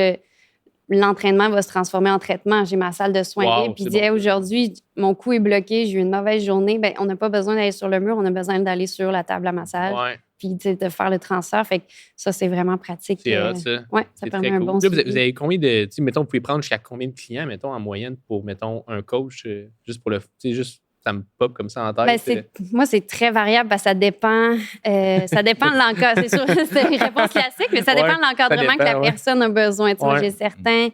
l'entraînement va se transformer en traitement. J'ai ma salle de soins puis dit aujourd'hui, mon cou est bloqué, j'ai eu une mauvaise journée. On n'a pas besoin d'aller sur le mur, on a besoin d'aller sur la table à massage. Puis de faire le transfert. Fait que ça, c'est vraiment pratique. C'est hot, ça. Oui, ça permet un bon suivi. Vous avez combien de... Mettons, vous pouvez prendre jusqu'à combien de clients, mettons, en moyenne pour, mettons, un coach, juste pour le... Juste, ça me pop comme ça en tête. Moi, c'est très variable parce que ça dépend. Ça dépend de l'encadrement. C'est sûr, c'est une réponse classique, mais ça dépend de l'encadrement que la personne a besoin. Moi, j'ai certains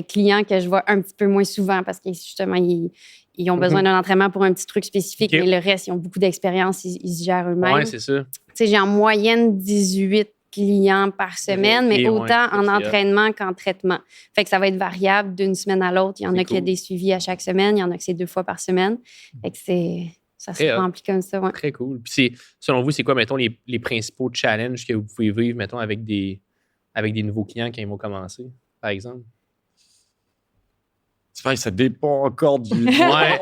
clients que je vois un petit peu moins souvent parce que, justement, ils ont besoin d'un entraînement pour un petit truc spécifique, mais le reste, ils ont beaucoup d'expérience, ils se gèrent eux-mêmes. Oui, c'est ça. J'ai en moyenne 18 clients par semaine, mais autant en entraînement qu'en traitement. Fait que ça va être variable d'une semaine à l'autre. Il y en a qui ont des suivis à chaque semaine, il y en a qui c'est 2 fois par semaine. Fait que ça se remplit comme ça. Ouais. Très cool. Puis selon vous, c'est quoi, mettons, les principaux challenges que vous pouvez vivre, mettons, avec des nouveaux clients quand ils vont commencer, par exemple? C'est pareil, ça dépend encore du. Ça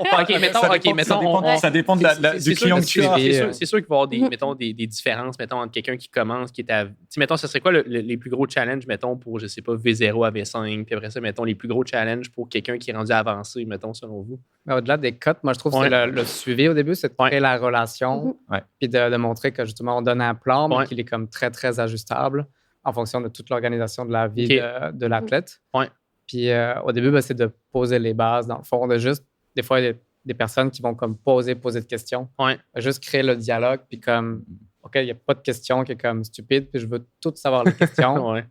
dépend du client que tu as. C'est sûr qu'il va y avoir des différences, mettons, entre quelqu'un qui commence, qui est à. Mettons, ce serait quoi les plus gros challenges, mettons, pour, je sais pas, V0 à V5, puis après ça, mettons, les plus gros challenges pour quelqu'un qui est rendu avancé, mettons, selon vous? Mais au-delà des cotes, moi, je trouve que c'est le suivi au début, c'est de créer la relation, puis de montrer que, justement, on donne un plan, mais qu'il est comme très, très ajustable en fonction de toute l'organisation de la vie de l'athlète. Puis au début, c'est de poser les bases, dans le fond, de juste, des fois, il y a des personnes qui vont comme poser de questions. Juste créer le dialogue, puis comme, OK, il n'y a pas de question qui est comme stupide, puis je veux tout savoir les questions.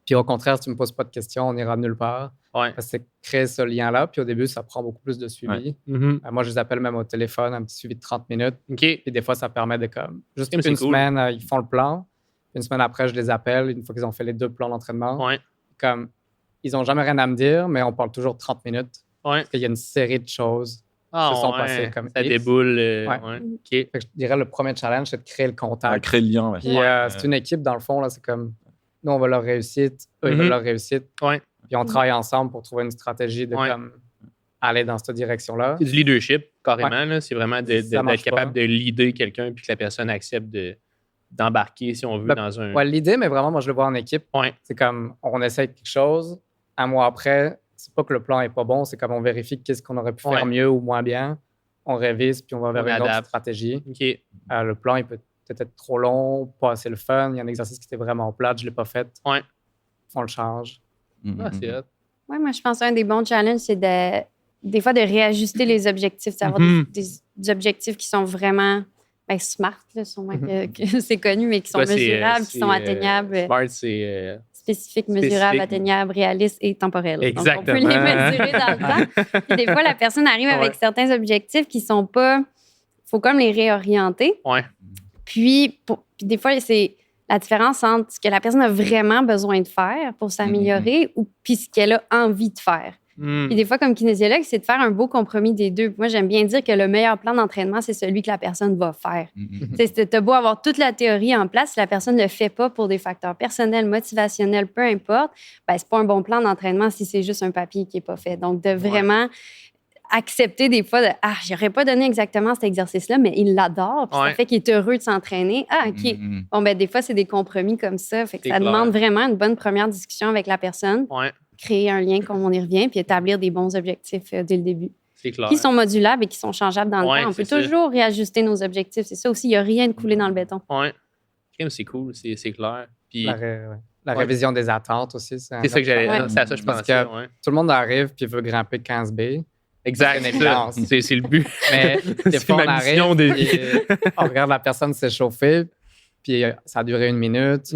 Puis au contraire, si tu ne me poses pas de questions, on n'ira nulle part. C'est créer ce lien-là, puis au début, ça prend beaucoup plus de suivi. Moi, je les appelle même au téléphone, un petit suivi de 30 minutes. Puis des fois, ça permet de comme, juste une semaine, ils font le plan. Une semaine après, je les appelle, une fois qu'ils ont fait les 2 plans d'entraînement. Comme, ils n'ont jamais rien à me dire, mais on parle toujours 30 minutes. Parce qu'il y a une série de choses qui se sont passées comme ça déboule. Fait que je dirais le premier challenge, c'est de créer le contact. Créer le lien. Puis c'est une équipe, dans le fond, là, c'est comme nous, on veut leur réussite, eux, ils veulent leur réussite. Puis on travaille ensemble pour trouver une stratégie de comme, aller dans cette direction-là. C'est du leadership, carrément. Là. C'est vraiment d'être capable de leader quelqu'un puis que la personne accepte d'embarquer, si on veut, dans un... l'idée, mais vraiment, moi, je le vois en équipe. C'est comme, on essaie quelque chose. Un mois après, c'est pas que le plan est pas bon, c'est comme on vérifie qu'est-ce qu'on aurait pu faire mieux ou moins bien. On révise, puis on va vers une autre stratégie. OK. Le plan, il peut peut-être être trop long, pas assez le fun. Il y a un exercice qui était vraiment plate, je l'ai pas fait. Ouais. On le change. C'est hot. Oui, moi, je pense qu'un des bons challenges, c'est des fois de réajuster les objectifs. C'est avoir des objectifs qui sont vraiment smart, là, sûrement que c'est connu, mais qui sont mesurables, qui sont atteignables. Smart, c'est... spécifiques, mesurables, atteignables, réalistes et temporels. Exactement. Donc, on peut les mesurer dans le temps. Puis des fois, la personne arrive avec certains objectifs qui sont pas... Il faut comme les réorienter. Ouais. Puis des fois, c'est la différence entre ce que la personne a vraiment besoin de faire pour s'améliorer ou puis ce qu'elle a envie de faire. Puis des fois, comme kinésiologue, c'est de faire un beau compromis des deux. Moi, j'aime bien dire que le meilleur plan d'entraînement, c'est celui que la personne va faire. T'as beau avoir toute la théorie en place, si la personne ne le fait pas pour des facteurs personnels, motivationnels, peu importe, c'est pas un bon plan d'entraînement si c'est juste un papier qui est pas fait. Donc, de vraiment accepter des fois j'aurais pas donné exactement cet exercice-là, mais il l'adore, puis ça fait qu'il est heureux de s'entraîner. OK. Bon, des fois, c'est des compromis comme ça. Fait que ça demande vraiment une bonne première discussion avec la personne. Créer un lien, comme on y revient, puis établir des bons objectifs dès le début. C'est clair. Qui sont modulables et qui sont changeables dans le temps. On peut toujours réajuster nos objectifs. C'est ça aussi, il n'y a rien de coulé dans le béton. Oui. C'est cool, c'est clair. Puis... La révision des attentes aussi. C'est ça que j'allais... C'est à ça que je pense que tout le monde arrive puis veut grimper 15B. Exact. C'est le but. Mais des fois, on arrive, on regarde la personne s'échauffer, puis ça a duré 1 minute.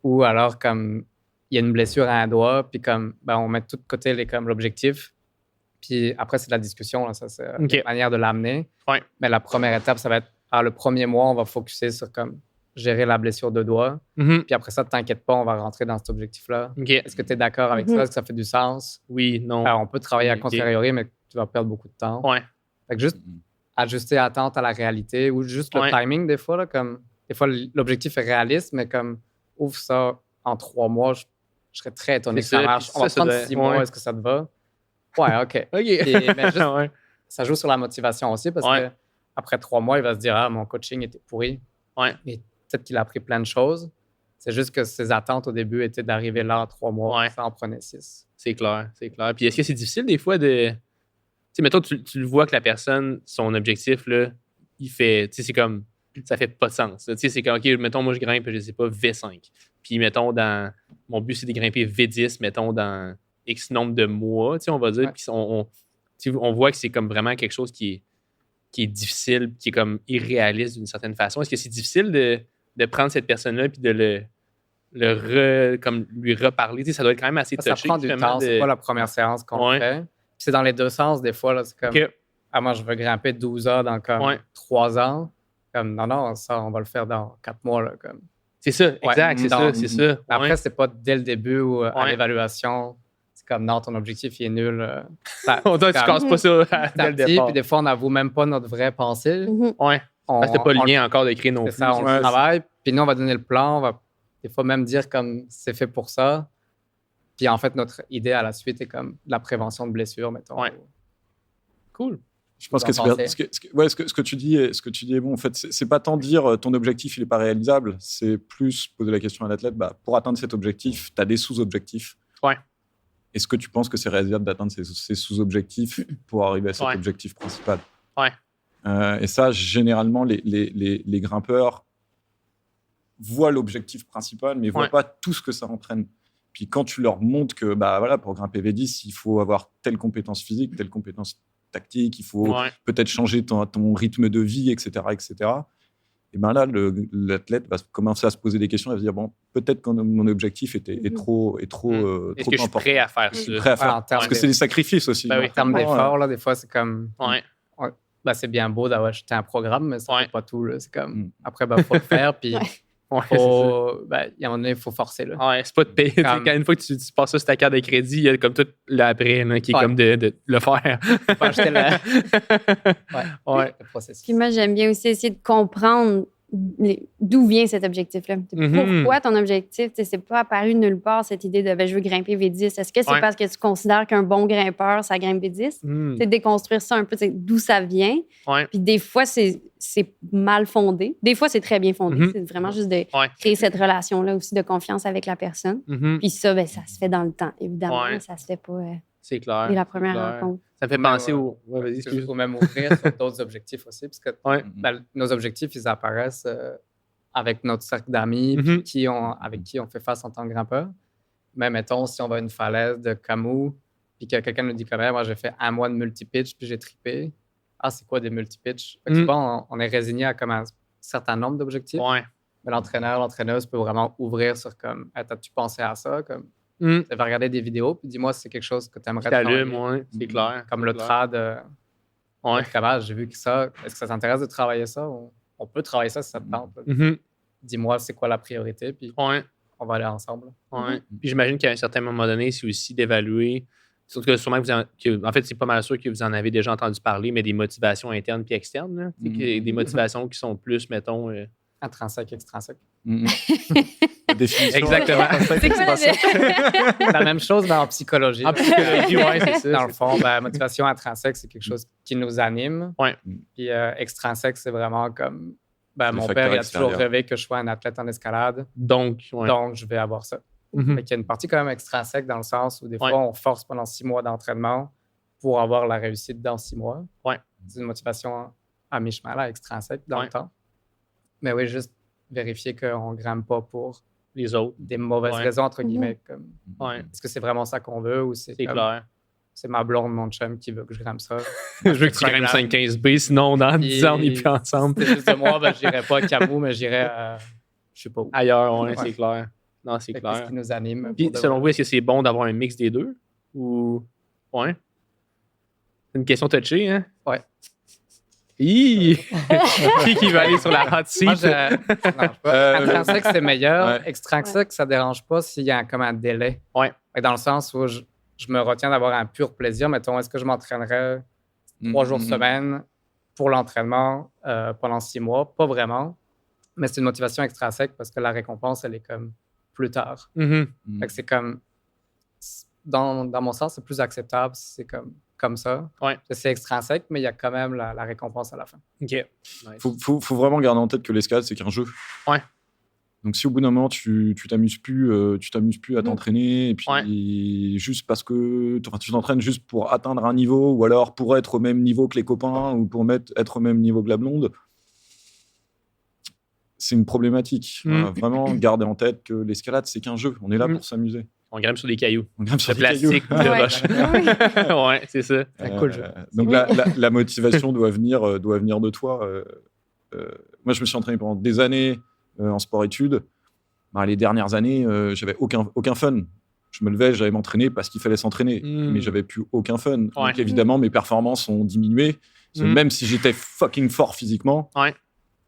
Ou alors, comme il y a une blessure à un doigt, puis comme on met tout de côté l'objectif. Puis après, c'est de la discussion. Là, ça, c'est une manière de l'amener. Mais la première étape, ça va être, le premier mois, on va focusser sur comme gérer la blessure de doigt. Puis après ça, t'inquiète pas, on va rentrer dans cet objectif-là. Est-ce que tu es d'accord avec ça? Est-ce que ça fait du sens? Oui, non. On peut travailler à contrariori, mais tu vas perdre beaucoup de temps. Fait que juste ajuster l'attente à la réalité ou juste le timing, des fois. Là, comme, des fois, l'objectif est réaliste, mais comme ouvre ça en 3 mois, je serais très étonné que ça marche. On va prendre 6 mois, est-ce que ça te va? Ouais, OK. Mais juste, ça joue sur la motivation aussi parce que après 3 mois, il va se dire mon coaching était pourri. Mais peut-être qu'il a appris plein de choses. C'est juste que ses attentes au début étaient d'arriver là en 3 mois. Ça en prenait 6. C'est clair. Puis est-ce que c'est difficile des fois de... Tu sais, mettons, tu le vois que la personne, son objectif, là, il fait... Tu sais, c'est comme... Ça fait pas de sens. Tu sais, c'est comme, OK, mettons, moi, je grimpe, je sais pas, V5. Puis, mettons, mon but, c'est de grimper V10, mettons, dans X nombre de mois, tu sais, on va dire. Puis, on voit que c'est comme vraiment quelque chose qui est difficile, qui est comme irréaliste d'une certaine façon. Est-ce que c'est difficile de prendre cette personne-là puis de lui reparler? Tu sais, ça doit être quand même assez touché. Ça prend du temps. C'est pas la première séance qu'on fait. Puis c'est dans les deux sens, des fois. Là, c'est comme, moi, je veux grimper 12 heures dans comme 3 ans. Comme, non, ça, on va le faire dans 4 mois. Là, comme. C'est ça, exact, c'est ça. Après, c'est pas dès le début ou à l'évaluation. C'est comme, non, ton objectif, il est nul. Tu casses pas ça dès le départ. Puis des fois, on n'avoue même pas notre vraie pensée. Parce que t'as pas le lien encore d'écrire non plus. C'est ça, on le travaille. Puis nous, on va donner le plan. On va des fois même dire comme, c'est fait pour ça. Puis en fait, notre idée à la suite est comme la prévention de blessures, mettons. Cool. Je pense que ce que tu dis est bon. En fait, c'est pas tant dire ton objectif il est pas réalisable, c'est plus poser la question à l'athlète. Pour atteindre cet objectif, tu as des sous-objectifs. Est-ce que tu penses que c'est réalisable d'atteindre ces sous-objectifs pour arriver à cet objectif principal? Et ça, généralement, les grimpeurs voient l'objectif principal, mais voient pas tout ce que ça entraîne. Puis quand tu leur montres que pour grimper V10, il faut avoir telle compétence physique, telle compétence tactique, il faut peut-être changer ton rythme de vie, etc. Et là, l'athlète va commencer à se poser des questions et va se dire peut-être que mon objectif est trop Est-ce que je suis prêt à faire ça? Parce que c'est des sacrifices aussi. En termes d'effort, là, des fois, c'est comme... c'est bien beau d'avoir acheté un programme, mais ça fait pas tout. Là. C'est comme... Après, faut le faire, puis... il y a un moment donné, il faut forcer. Là. C'est pas de payer. Une fois que tu passes ça sur ta carte de crédit, il y a comme tout l'après qui est comme de le faire. Faut acheter le processus. Puis moi, j'aime bien aussi essayer de comprendre d'où vient cet objectif-là. Pourquoi ton objectif? C'est pas apparu nulle part, cette idée de je veux grimper V10. Est-ce que c'est parce que tu considères qu'un bon grimpeur, ça grimpe V10? C'est déconstruire ça un peu, d'où ça vient. Puis des fois, c'est mal fondé. Des fois, c'est très bien fondé. C'est vraiment juste de créer cette relation-là aussi de confiance avec la personne. Puis ça, ça se fait dans le temps. Évidemment, ça se fait pas C'est clair. dès la première rencontre. Ça me fait penser au... Ouais, vas-y, Il faut même ouvrir sur d'autres objectifs aussi, parce que nos objectifs, ils apparaissent avec notre cercle d'amis puis avec qui on fait face en tant que grimpeur. Mais mettons, si on va à une falaise de Camus, puis que quelqu'un nous dit quand même, moi j'ai fait 1 mois de multi-pitch, puis j'ai trippé. Ah, c'est quoi des multi-pitch? Fait que souvent, on est résigné à comme un certain nombre d'objectifs. Ouais. Mais l'entraîneuse peut vraiment ouvrir sur comme, as-tu pensé à ça? Comme, tu vas regarder des vidéos, puis dis-moi si c'est quelque chose que tu aimerais travailler. C'est clair. Comme le trad. J'ai vu que ça, est-ce que ça t'intéresse de travailler ça? On peut travailler ça si ça te tente. Dis-moi c'est quoi la priorité, puis on va aller ensemble. Puis j'imagine qu'à un certain moment donné, c'est aussi d'évaluer, surtout que sûrement en fait, c'est pas mal sûr que vous en avez déjà entendu parler, mais des motivations internes puis externes. Là. Des motivations qui sont plus, mettons... Intrinsèque, extrinsèque. Définition. Exactement. C'est quoi la même chose, mais en psychologie. En psychologie, oui, c'est ça. Dans le fond, motivation intrinsèque, c'est quelque chose qui nous anime. Puis extrinsèque, c'est vraiment comme... mon père, il a toujours rêvé que je sois un athlète en escalade. Donc, je vais avoir ça. Mais il y a une partie quand même extrinsèque dans le sens où des fois, on force pendant 6 mois d'entraînement pour avoir la réussite dans 6 mois. C'est une motivation à mi-chemin, là, extrinsèque dans le temps. Mais oui, juste vérifier qu'on ne grimpe pas pour les autres. Des mauvaises raisons, entre guillemets. Comme, est-ce que c'est vraiment ça qu'on veut ou c'est clair. C'est ma blonde, mon chum, qui veut que je grimpe ça. Je veux que tu grimpes 515B, sinon dans 10 ans, on n'est plus ensemble. C'est juste de moi, je n'irais pas à Camus, mais j'irais je sais pas où. Ailleurs, c'est clair. Non, c'est clair. C'est ce qui nous anime. Puis, selon vous, est-ce que c'est bon d'avoir un mix des deux? Ou... Ouais. C'est une question touchée, hein? Ouais. Qui va aller sur la hot seat? Intrinsèque, c'est meilleur. Extrinsèque, ça ne dérange pas s'il y a comme un délai. Dans le sens où je me retiens d'avoir un pur plaisir. Mettons, est-ce que je m'entraînerais 3 jours semaine pour l'entraînement pendant 6 mois? Pas vraiment. Mais c'est une motivation extrinsèque parce que la récompense, elle est comme plus tard. Fait que c'est comme... Dans mon sens, c'est plus acceptable si c'est comme ça. C'est extrinsèque, mais il y a quand même la récompense à la fin. OK. Nice. Faut vraiment garder en tête que l'escalade, c'est qu'un jeu. Donc, si au bout d'un moment, tu t'amuses plus à t'entraîner, et puis juste parce que tu t'entraînes juste pour atteindre un niveau, ou alors pour être au même niveau que les copains, ou pour être au même niveau que la blonde, c'est une problématique. Vraiment, garder en tête que l'escalade, c'est qu'un jeu. On est là pour s'amuser. On grimpe sur des cailloux. On grimpe sur de des plastique ou de roche. Ouais, c'est ça. Un cool jeu. Donc, la motivation doit venir de toi. Moi, je me suis entraîné pendant des années en sport-études. Les dernières années, j'avais aucun fun. Je me levais, j'allais m'entraîner parce qu'il fallait s'entraîner, mais j'avais plus aucun fun. Donc évidemment, mes performances ont diminué. Même si j'étais fucking fort physiquement,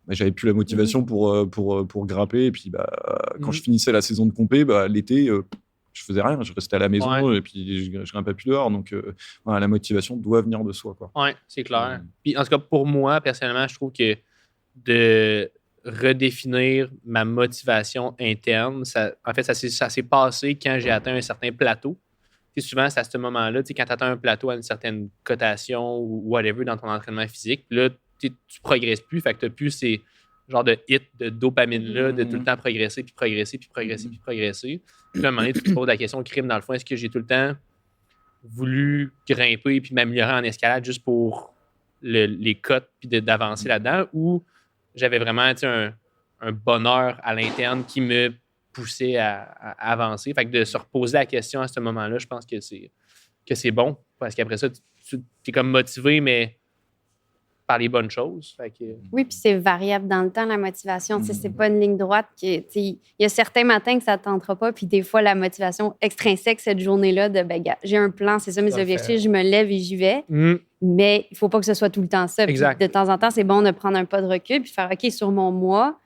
j'avais plus la motivation pour grimper. Et puis, quand je finissais la saison de compé, l'été, je faisais rien. Je restais à la maison et puis je grimpais plus dehors. Donc, la motivation doit venir de soi, quoi. Ouais, c'est clair. Puis, en tout cas, pour moi, personnellement, je trouve que de redéfinir ma motivation interne, ça s'est passé quand j'ai atteint un certain plateau. T'sais, souvent, c'est à ce moment-là, quand tu atteins un plateau à une certaine cotation ou whatever dans ton entraînement physique, là, tu progresses plus, fait que tu n'as plus ces genres de hits de dopamine-là, de tout le temps progresser, puis progresser, puis progresser, puis progresser. Puis à un moment donné, tu te poses la question, crime, dans le fond, est-ce que j'ai tout le temps voulu grimper puis m'améliorer en escalade juste pour les cotes puis d'avancer là-dedans, ou j'avais vraiment un bonheur à l'interne qui me poussait à avancer. Fait que de se reposer la question à ce moment-là, je pense que c'est bon, parce qu'après ça, tu es comme motivé, mais par les bonnes choses. Fait que... Oui, puis c'est variable dans le temps, la motivation. C'est pas une ligne droite. Il y a certains matins que ça ne tentera pas, puis des fois, la motivation extrinsèque cette journée-là, j'ai un plan, c'est ça mes objectifs, je me lève et j'y vais. Mais il ne faut pas que ce soit tout le temps ça. De temps en temps, c'est bon de prendre un pas de recul puis faire OK, sur mon mois,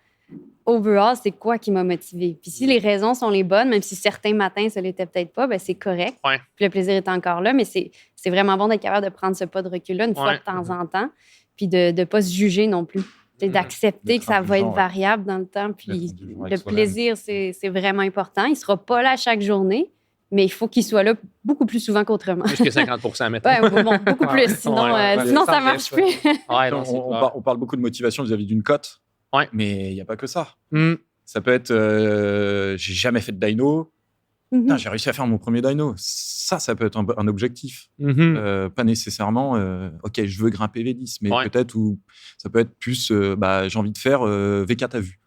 overall, c'est quoi qui m'a motivé? Puis si les raisons sont les bonnes, même si certains matins, ça ne l'était peut-être pas, c'est correct. Puis le plaisir est encore là, mais c'est vraiment bon d'être capable de prendre ce pas de recul-là une fois de temps en temps. Puis de ne pas se juger non plus. D'accepter que ça va être variable dans le temps. Puis le plaisir, c'est vraiment important. Il ne sera pas là chaque journée, mais il faut qu'il soit là beaucoup plus souvent qu'autrement. Plus que 50%, maintenant. Beaucoup plus. Sinon, ça ne marche plus. On parle beaucoup de motivation vis-à-vis d'une cote, mais il n'y a pas que ça. Ça peut être j'ai jamais fait de dyno, Putain, j'ai réussi à faire mon premier dyno. Ça peut être un objectif. Pas nécessairement, OK, je veux grimper V10, mais peut-être où ça peut être plus, j'ai envie de faire V4 à vue.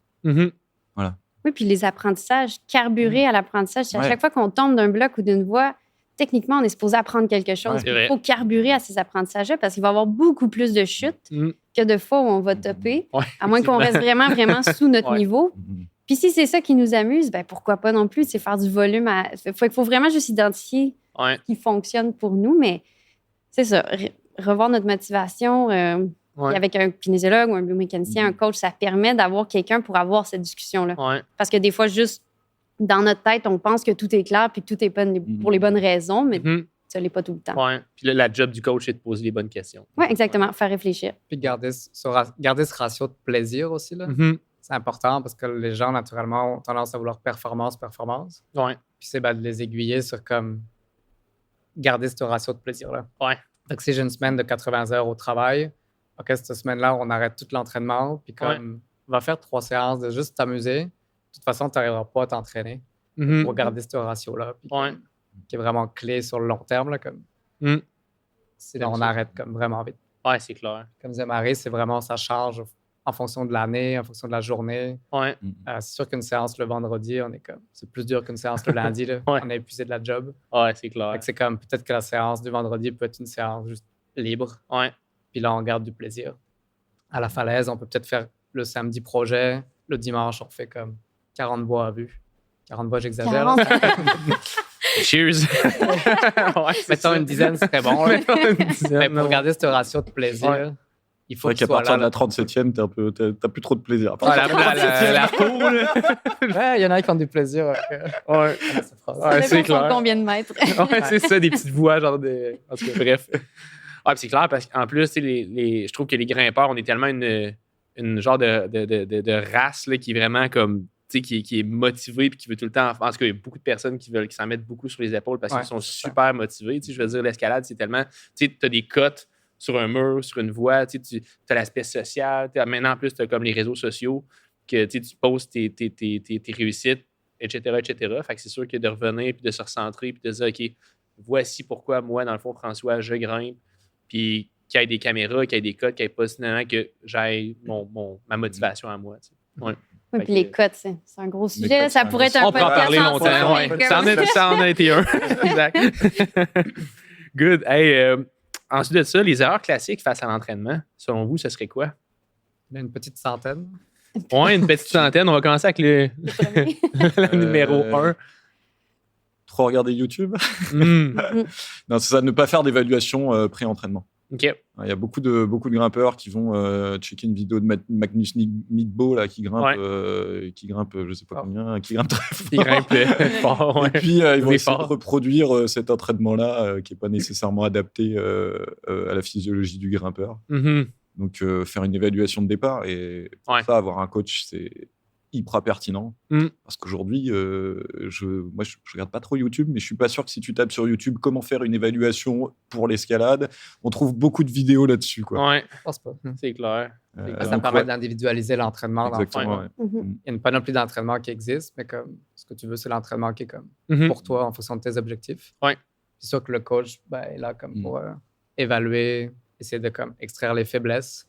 Voilà. Oui, puis les apprentissages, carburer à l'apprentissage, c'est à chaque fois qu'on tombe d'un bloc ou d'une voie, techniquement, on est supposé apprendre quelque chose. Il faut carburer à ces apprentissages-là parce qu'il va y avoir beaucoup plus de chutes que de fois où on va topper, à moins qu'on reste vraiment, vraiment sous notre niveau. Puis si c'est ça qui nous amuse, ben pourquoi pas non plus, c'est faire du volume. Il faut vraiment juste identifier ce qui fonctionne pour nous, mais c'est ça, revoir notre motivation. Puis avec un kinésiologue ou un biomécanicien, un coach, ça permet d'avoir quelqu'un pour avoir cette discussion-là. Parce que des fois, juste dans notre tête, on pense que tout est clair puis que tout est pour les bonnes raisons, mais ça l'est pas tout le temps. Puis là, la job du coach, c'est de poser les bonnes questions. Oui, exactement. Faire réfléchir. Puis garder ce ratio de plaisir aussi, là. C'est important parce que les gens, naturellement, ont tendance à vouloir performance. Puis c'est de les aiguiller sur comme garder ce ratio de plaisir-là. Donc, si j'ai une semaine de 80 heures au travail, OK, cette semaine-là, on arrête tout l'entraînement, puis comme on va faire 3 séances de juste t'amuser. De toute façon, tu n'arriveras pas à t'entraîner pour garder ce ratio-là, puis qui est vraiment clé sur le long terme. Là, comme. Sinon, on arrête comme vraiment vite. C'est clair. Comme disait Marie, c'est vraiment ça charge en fonction de l'année, en fonction de la journée. C'est sûr qu'une séance le vendredi, c'est plus dur qu'une séance le lundi. Là. On a épuisé de la job. C'est clair. C'est comme peut-être que la séance du vendredi peut être une séance juste libre. Puis là, on garde du plaisir. À la falaise, on peut peut-être faire le samedi projet. Le dimanche, on fait comme 40 bois à vue. 40 bois, j'exagère. 40. Cheers! Mettons une dizaine, c'est très bon. Mais pour garder ce ratio de plaisir, il faut qu'à partir de la 37e, t'as plus trop de plaisir. La peau, là. Il y en a qui ont du plaisir. C'est clair. Combien de mètres? C'est ça, des petites voies, genre de... En tout cas, bref. C'est clair, parce qu'en plus, je trouve que les grimpeurs, on est tellement une genre de race là, qui est vraiment comme... Qui est motivé et qui veut tout le temps... En tout cas, il y a beaucoup de personnes qui s'en mettent beaucoup sur les épaules parce qu'ils sont super motivés. Je veux dire, l'escalade, c'est tellement... Tu as des cotes sur un mur, sur une voie, tu as l'aspect social. Maintenant, en plus, tu as comme les réseaux sociaux que tu postes tes réussites, etc. Fait que c'est sûr que de revenir puis de se recentrer puis de se dire, OK, voici pourquoi moi, dans le fond, François, je grimpe. Puis qu'il y ait des caméras, qu'il y ait des codes, qu'il n'y ait pas finalement que j'aille ma motivation à moi. Oui, puis les cotes, c'est un gros sujet. Ça pourrait être un podcast. On peut en parler longtemps. Ça en a été un. Exact. Good. Hey, ensuite de ça, les erreurs classiques face à l'entraînement, selon vous, ce serait quoi? Une petite centaine. Une petite centaine. On va commencer avec le numéro 1. Trop regarder YouTube. Non, c'est ça, ne pas faire d'évaluation pré-entraînement. OK. Il y a beaucoup de grimpeurs qui vont checker une vidéo de Magnus Midbo là, qui grimpe, je sais pas combien, qui grimpe très fort. Il grimpe fort, Et puis, ils vont essayer de reproduire cet entraînement-là qui n'est pas nécessairement adapté à la physiologie du grimpeur. Donc, faire une évaluation de départ et pour ça, avoir un coach, c'est hyper pertinent. Parce qu'aujourd'hui, moi, je regarde pas trop YouTube, mais je suis pas sûr que si tu tapes sur YouTube comment faire une évaluation pour l'escalade, on trouve beaucoup de vidéos là-dessus. Quoi. Je pense pas. C'est clair. Ça permet d'individualiser l'entraînement. Exactement. Il y a une panoplie d'entraînement qui existe, mais comme ce que tu veux, c'est l'entraînement qui est comme pour toi en fonction de tes objectifs. C'est sûr que le coach est là comme pour évaluer, essayer de comme extraire les faiblesses,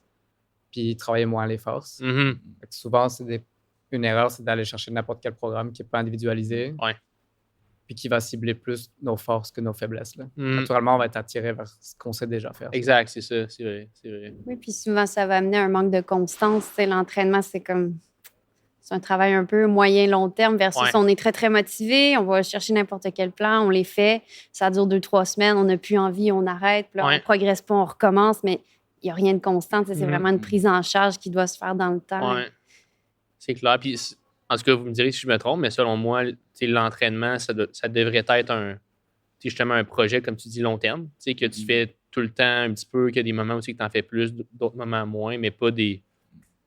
puis travailler moins les forces. Souvent, une erreur, c'est d'aller chercher n'importe quel programme qui n'est pas individualisé, puis qui va cibler plus nos forces que nos faiblesses. Là. Naturellement, on va être attiré vers ce qu'on sait déjà faire. Exact, c'est ça, c'est vrai. Oui, puis souvent, ça va amener un manque de constance. L'entraînement, c'est un travail un peu moyen-long terme versus on est très, très motivé, on va chercher n'importe quel plan, on les fait, ça dure 2-3 semaines, on n'a plus envie, on arrête, puis là, on ne progresse pas, on recommence, mais il n'y a rien de constant. C'est vraiment une prise en charge qui doit se faire dans le temps. C'est clair. Puis, en tout cas, vous me direz si je me trompe, mais selon moi, l'entraînement, ça devrait être justement un projet, comme tu dis, long terme. Que tu fais tout le temps un petit peu, qu'il y a des moments aussi que tu en fais plus, d'autres moments moins, mais pas des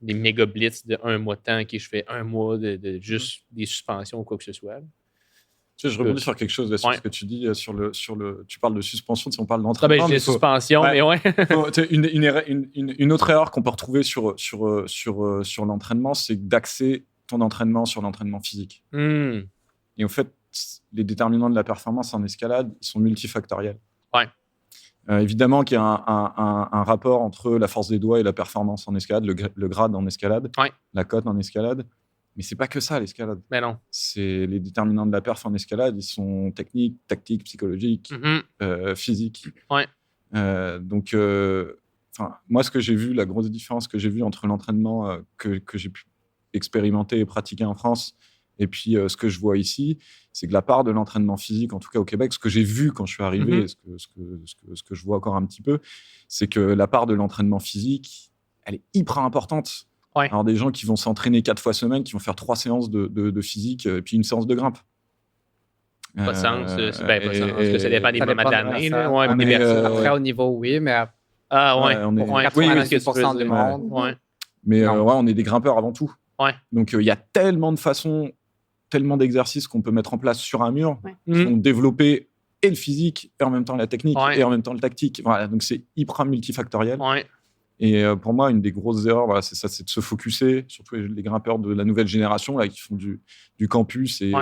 méga blitz de 1 mois de temps, je fais 1 mois de juste des suspensions ou quoi que ce soit. Je rebondis sur quelque chose sur ce que tu dis tu parles de suspension, si on parle d'entraînement. J'ai suspension, mais une autre erreur qu'on peut retrouver sur l'entraînement, c'est d'axer ton entraînement sur l'entraînement physique. Et en fait, les déterminants de la performance en escalade, ils sont multifactoriels. Ouais. Évidemment qu'il y a un rapport entre la force des doigts et la performance en escalade, le grade en escalade, la cote en escalade. Mais c'est pas que ça, l'escalade. Mais non. C'est les déterminants de la perf en escalade, ils sont techniques, tactiques, psychologiques, physiques. Ouais. Donc, moi, ce que j'ai vu, la grosse différence que j'ai vue entre l'entraînement que j'ai pu expérimenter et pratiquer en France et puis ce que je vois ici, c'est que la part de l'entraînement physique, en tout cas au Québec, ce que j'ai vu quand je suis arrivé, et ce que je vois encore un petit peu, c'est que la part de l'entraînement physique, elle est hyper importante. Ouais. Alors, des gens qui vont s'entraîner 4 fois semaine, qui vont faire 3 séances de physique et puis une séance de grimpe. Pas de sens. C'est pas sens. Parce que ça dépend des moments de l'année. Après, au niveau, oui, mais... on est 90% du monde. Ouais. Mais on est des grimpeurs avant tout. Ouais. Donc, il y a tellement de façons, tellement d'exercices qu'on peut mettre en place sur un mur qui vont développer et le physique, et en même temps la technique, et en même temps le tactique. Voilà, donc, c'est hyper multifactoriel. Ouais. Et pour moi, une des grosses erreurs, c'est ça, c'est de se focusser, surtout les grimpeurs de la nouvelle génération là, qui font du campus et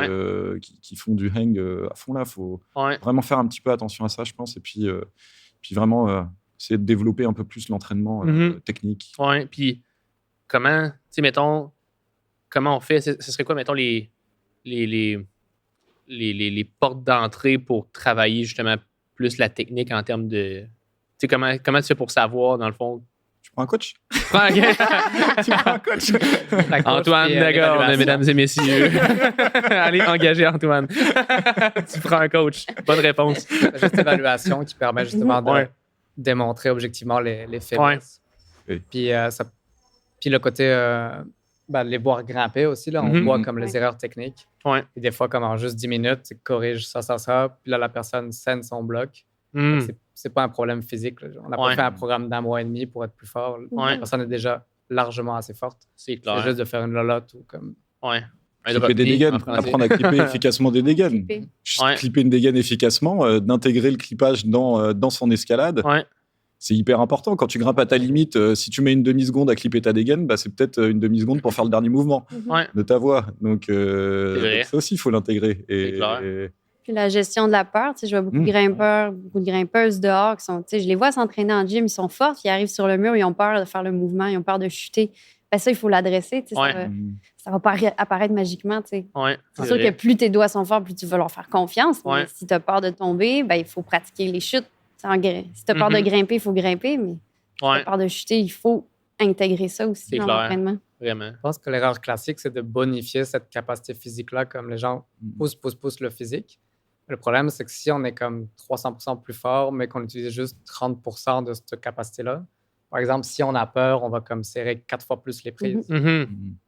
qui font du hang à fond. Là, faut vraiment faire un petit peu attention à ça, je pense. Et puis vraiment essayer de développer un peu plus l'entraînement technique. Ouais. Puis comment, tu sais, mettons, comment on fait? Ce serait quoi, mettons, les portes d'entrée pour travailler justement plus la technique en termes de... Tu sais, comment tu fais pour savoir, dans le fond? Tu prends un coach? Tu prends un coach? Antoine Dagorne, mesdames et messieurs. Allez, engagez Antoine. Tu prends un coach. Bonne réponse. C'est juste l'évaluation qui permet justement de démontrer objectivement les faiblesses. Oui. Puis le côté... les voir grimper aussi, là, on voit comme les erreurs techniques. Ouais. Et des fois, comme en juste 10 minutes, tu corriges ça. Puis là, la personne scène son bloc. C'est pas un problème physique. Là. On n'a pas fait un programme d'1 mois et demi pour être plus fort. La personne est déjà largement assez forte. C'est clair. C'est juste de faire une lolotte ou comme... Ouais. Clipper des dégaines, apprendre à clipper efficacement des dégaines. Clipper une dégaine efficacement, d'intégrer le clippage dans son escalade. Ouais. C'est hyper important. Quand tu grimpes à ta limite, si tu mets une demi-seconde à clipper ta dégaine, c'est peut-être une demi-seconde pour faire le dernier mouvement de ta voix. Donc, ça aussi, il faut l'intégrer. Puis la gestion de la peur, tu sais, je vois beaucoup de grimpeurs, beaucoup de grimpeuses dehors qui sont, tu sais, je les vois s'entraîner en gym, ils sont forts, ils arrivent sur le mur, ils ont peur de faire le mouvement, ils ont peur de chuter. Ça, il faut l'adresser, tu sais, ça va pas apparaître magiquement, tu sais. C'est sûr que plus tes doigts sont forts, plus tu vas leur faire confiance. Mais si tu as peur de tomber, il faut pratiquer les chutes. Si tu as peur de grimper, il faut grimper, mais si tu as peur de chuter, il faut intégrer ça aussi dans l'entraînement. Vraiment. Je pense que l'erreur classique, c'est de bonifier cette capacité physique-là, comme les gens poussent le physique. Le problème, c'est que si on est comme 300% plus fort, mais qu'on utilise juste 30% de cette capacité-là, par exemple, si on a peur, on va comme serrer 4 fois plus les prises,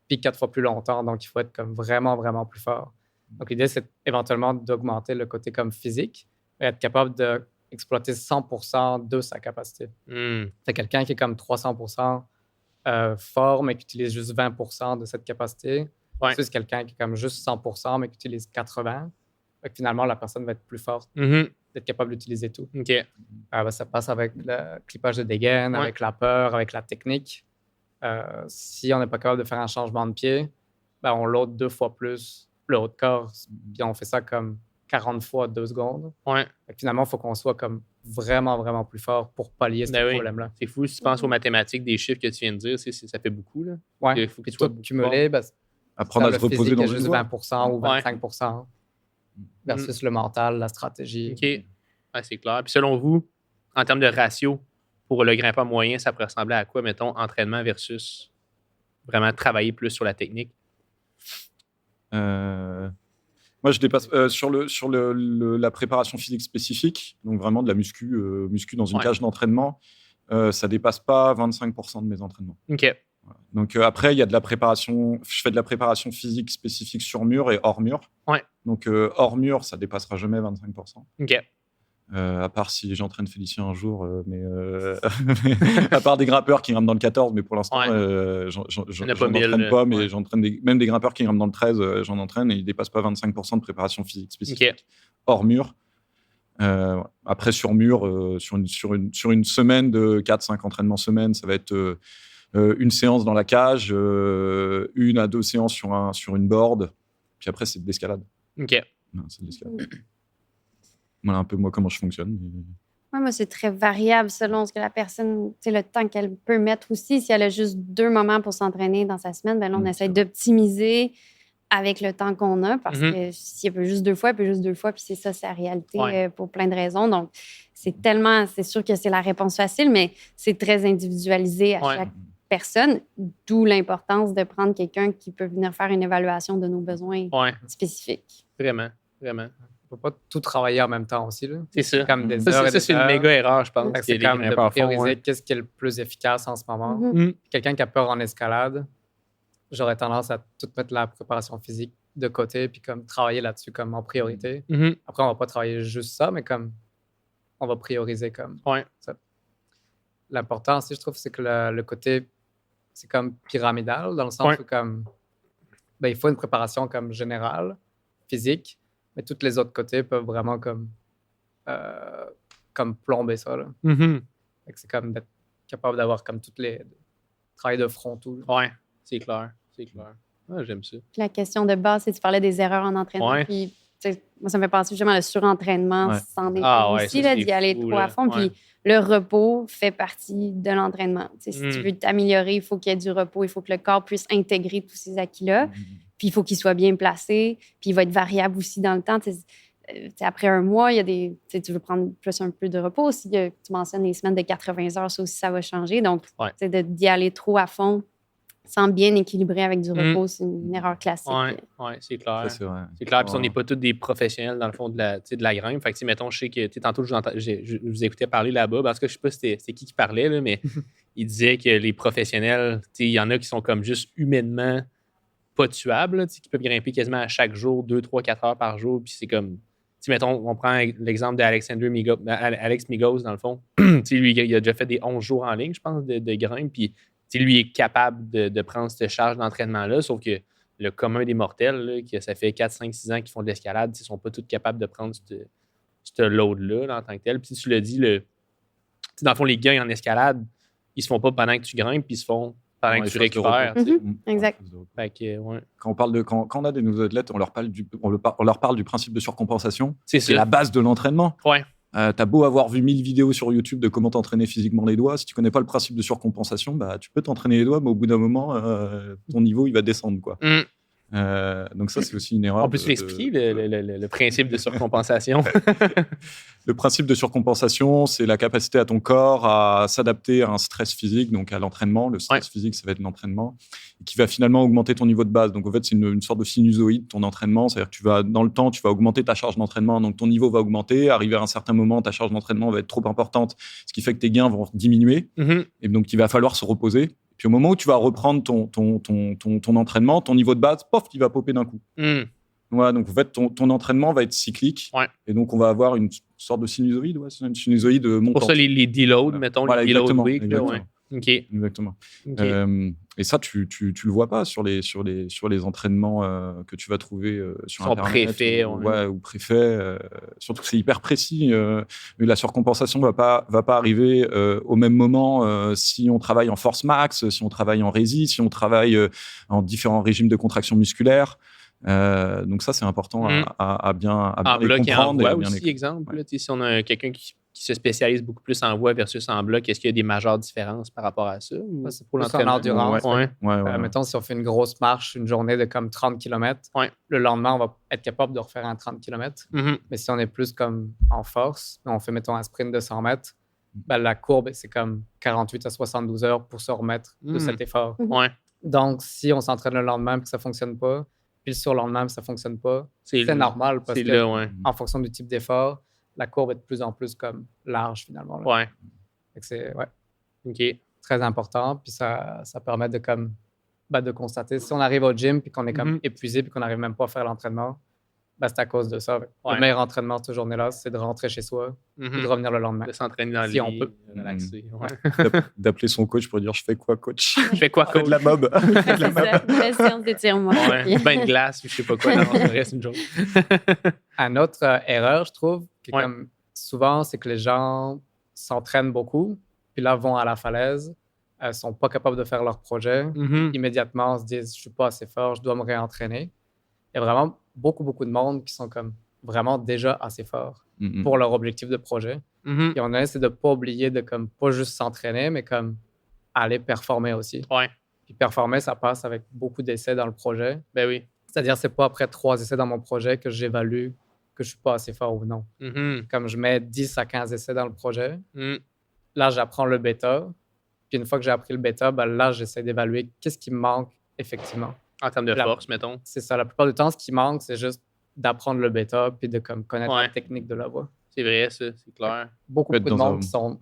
puis 4 fois plus longtemps. Donc, il faut être comme vraiment, vraiment plus fort. Donc, l'idée, c'est éventuellement d'augmenter le côté comme physique et être capable d'exploiter 100% de sa capacité. C'est quelqu'un qui est comme 300% fort, mais qui utilise juste 20% de cette capacité. C'est quelqu'un qui est comme juste 100%, mais qui utilise 80%. Fait que finalement, la personne va être plus forte, d'être capable d'utiliser tout. Ça passe avec le clippage de dégaine, avec la peur, avec la technique. Si on n'est pas capable de faire un changement de pied, on load 2 fois plus le haut de corps, puis on fait ça comme 40 fois 2 secondes. Fait que finalement, il faut qu'on soit comme vraiment, vraiment plus fort pour pallier ce problème-là. C'est fou. Si tu penses aux mathématiques des chiffres que tu viens de dire, ça fait beaucoup. Là. Il faut que tu sois cumulé. Apprendre à se reposer dans juste 20% ou 25%. Versus le mental, la stratégie. OK. C'est clair. Puis selon vous, en termes de ratio, pour le grimpeur moyen, ça pourrait ressembler à quoi, mettons, entraînement versus vraiment travailler plus sur la technique? Moi, je dépasse sur la préparation physique spécifique, donc vraiment de la muscu dans une cage d'entraînement, ça dépasse pas 25% de mes entraînements. OK. Donc après, il y a de la préparation. Je fais de la préparation physique spécifique sur mur et hors mur. Donc hors mur, ça dépassera jamais 25%. OK. À part si j'entraîne Félicien un jour, mais à part des grimpeurs qui grimpent dans le 14, mais pour l'instant, j'en entraîne pas, mais j'entraîne même des grimpeurs qui grimpent dans le 13, j'en entraîne et ils dépassent pas 25% de préparation physique spécifique hors mur. Après sur mur, sur une semaine de 4-5 entraînements semaine, ça va être une séance dans la cage, 1 à 2 séances sur une board, puis après c'est de l'escalade. OK. Non, c'est de l'escalade. Voilà un peu moi comment je fonctionne. Ouais, moi, c'est très variable selon ce que la personne, le temps qu'elle peut mettre aussi. Si elle a juste 2 moments pour s'entraîner dans sa semaine, ben là, on essaie d'optimiser avec le temps qu'on a parce que si elle peut juste 2 fois, elle peut juste 2 fois, puis c'est ça sa réalité pour plein de raisons. Donc, c'est sûr que c'est la réponse facile, mais c'est très individualisé à chaque personne, d'où l'importance de prendre quelqu'un qui peut venir faire une évaluation de nos besoins spécifiques. Vraiment, vraiment. On peut pas tout travailler en même temps aussi. Là. C'est ça. Comme des Ça, heures c'est une méga erreur, je pense. C'est comme de prioriser qu'est-ce qui est le plus efficace en ce moment. Quelqu'un qui a peur en escalade, j'aurais tendance à tout mettre la préparation physique de côté puis comme travailler là-dessus comme en priorité. Après, on va pas travailler juste ça, mais comme on va prioriser comme ça. L'important aussi, je trouve, c'est que le côté, c'est comme pyramidal dans le sens où comme, il faut une préparation comme générale, physique, mais tous les autres côtés peuvent vraiment comme plomber ça. Là. Fait que c'est comme d'être capable d'avoir comme toutes les travail de front tout. Ouais, c'est clair. Ouais, j'aime ça. Puis la question de base, c'est tu parlais des erreurs en entraînement. Puis, moi, ça me fait penser justement le surentraînement sans aussi, d'y aller trop à fond. Puis le repos fait partie de l'entraînement. Si tu veux t'améliorer, il faut qu'il y ait du repos. Il faut que le corps puisse intégrer tous ces acquis-là. Puis il faut qu'il soit bien placé. Puis il va être variable aussi dans le temps. Après un mois, il y a des. Tu veux prendre plus un peu de repos. Si tu mentionnes les semaines de 80 heures, ça aussi, ça va changer. Donc, d'y aller trop à fond sans bien équilibrer avec du repos, c'est une erreur classique. Oui, c'est clair. Ça, c'est vrai. C'est clair. Puis on n'est pas tous des professionnels, dans le fond, de la grimpe. Fait que, mettons, je sais que tantôt, je vous écoutais parler là-bas. Parce que je sais pas c'était qui parlait, là, mais il disait que les professionnels, il y en a qui sont comme juste humainement pas tuables, là, qui peuvent grimper quasiment à chaque jour, 2, 3, 4 heures par jour. Puis c'est comme. Mettons, on prend l'exemple d'Alex Migos, dans le fond. Lui, il a déjà fait des 11 jours en ligne, je pense, de grimpe. Puis lui est capable de prendre cette charge d'entraînement-là, sauf que le commun des mortels, là, que ça fait 4, 5, 6 ans qu'ils font de l'escalade, ils ne sont pas tous capables de prendre ce load-là là, en tant que tel. Puis tu l'as dit, dans le fond, les gains en escalade, ils se font pas pendant que tu grimpes, puis ils se font pendant que tu récupères. Exact. Fait que, Quand on a des nouveaux athlètes, on leur parle du principe de surcompensation. C'est la base de l'entraînement. Ouais. T'as beau avoir vu 1000 vidéos sur YouTube de comment t'entraîner physiquement les doigts, si tu connais pas le principe de surcompensation, tu peux t'entraîner les doigts, mais au bout d'un moment, ton niveau il va descendre, quoi. Donc ça, c'est aussi une erreur. On peut expliquer le principe de surcompensation. Le principe de surcompensation, c'est la capacité à ton corps à s'adapter à un stress physique, donc à l'entraînement. Le stress physique, ça va être l'entraînement, qui va finalement augmenter ton niveau de base. Donc en fait, c'est une sorte de sinusoïde, ton entraînement. C'est-à-dire que dans le temps, tu vas augmenter ta charge d'entraînement, donc ton niveau va augmenter. Arrivé à un certain moment, ta charge d'entraînement va être trop importante, ce qui fait que tes gains vont diminuer. Et donc, il va falloir se reposer. Puis au moment où tu vas reprendre ton entraînement, ton niveau de base, pof, il va popper d'un coup. Ouais, donc en fait, ton entraînement va être cyclique. Et donc, on va avoir une sorte de sinusoïde. Ouais, c'est une sinusoïde montante. Pour ça, les deloads, mettons, les deload week. Exactement. Et ça, tu le vois pas sur les entraînements que tu vas trouver sur Internet. Préfaits. Ou préfaits. Surtout que c'est hyper précis. La surcompensation va pas arriver au même moment si on travaille en force max, si on travaille en rési, si on travaille en différents régimes de contraction musculaire. Donc ça, c'est important à bien les comprendre. En voie aussi, exemple. Là, si on a quelqu'un qui se spécialise beaucoup plus en voie versus en bloc, est-ce qu'il y a des majeures différences par rapport à ça? C'est pour l'entraînement endurance. Ouais. Mettons, si on fait une grosse marche, une journée de comme 30 km, le lendemain, on va être capable de refaire un 30 km. Mais si on est plus comme en force, on fait, mettons, un sprint de 100 mètres, la courbe, c'est comme 48 à 72 heures pour se remettre de cet effort. Donc, si on s'entraîne le lendemain et que ça ne fonctionne pas, puis le surlendemain, ça ne fonctionne pas, c'est normal parce que en fonction du type d'effort, la courbe est de plus en plus comme large finalement. Là. Fait que c'est très important. Puis ça permet de constater. Si on arrive au gym puis qu'on est comme épuisé puis qu'on n'arrive même pas à faire l'entraînement, c'est à cause de ça. Le meilleur entraînement cette journée-là, c'est de rentrer chez soi et de revenir le lendemain. De s'entraîner dans le lit, on peut relaxer. D'appeler son coach pour dire « Je fais quoi, coach ?» Je fais quoi, coach? De la mob. C'est ça, la séance d'étirement. Bain de glace, je sais pas quoi. Non, ça reste une joke. Une autre erreur, je trouve, qui est comme souvent, c'est que les gens s'entraînent beaucoup, puis là, vont à la falaise, sont pas capables de faire leur projet. Immédiatement, on se dit « Je suis pas assez fort, je dois me réentraîner. » Il y a vraiment beaucoup, beaucoup de monde qui sont comme vraiment déjà assez forts pour leur objectif de projet. Et on a c'est de ne pas oublier de comme pas juste s'entraîner, mais comme aller performer aussi. Ouais. Puis performer, ça passe avec beaucoup d'essais dans le projet. Ben oui. C'est-à-dire, c'est pas après 3 essais dans mon projet que j'évalue que je suis pas assez fort ou non. Comme je mets 10 à 15 essais dans le projet, là, j'apprends le bêta. Puis une fois que j'ai appris le bêta, ben là, j'essaie d'évaluer qu'est-ce qui me manque effectivement. En termes de force, mettons. C'est ça. La plupart du temps, ce qui manque, c'est juste d'apprendre le bêta puis de comme, connaître la technique de la voix. C'est vrai, ça, c'est clair. Beaucoup de monde qui sont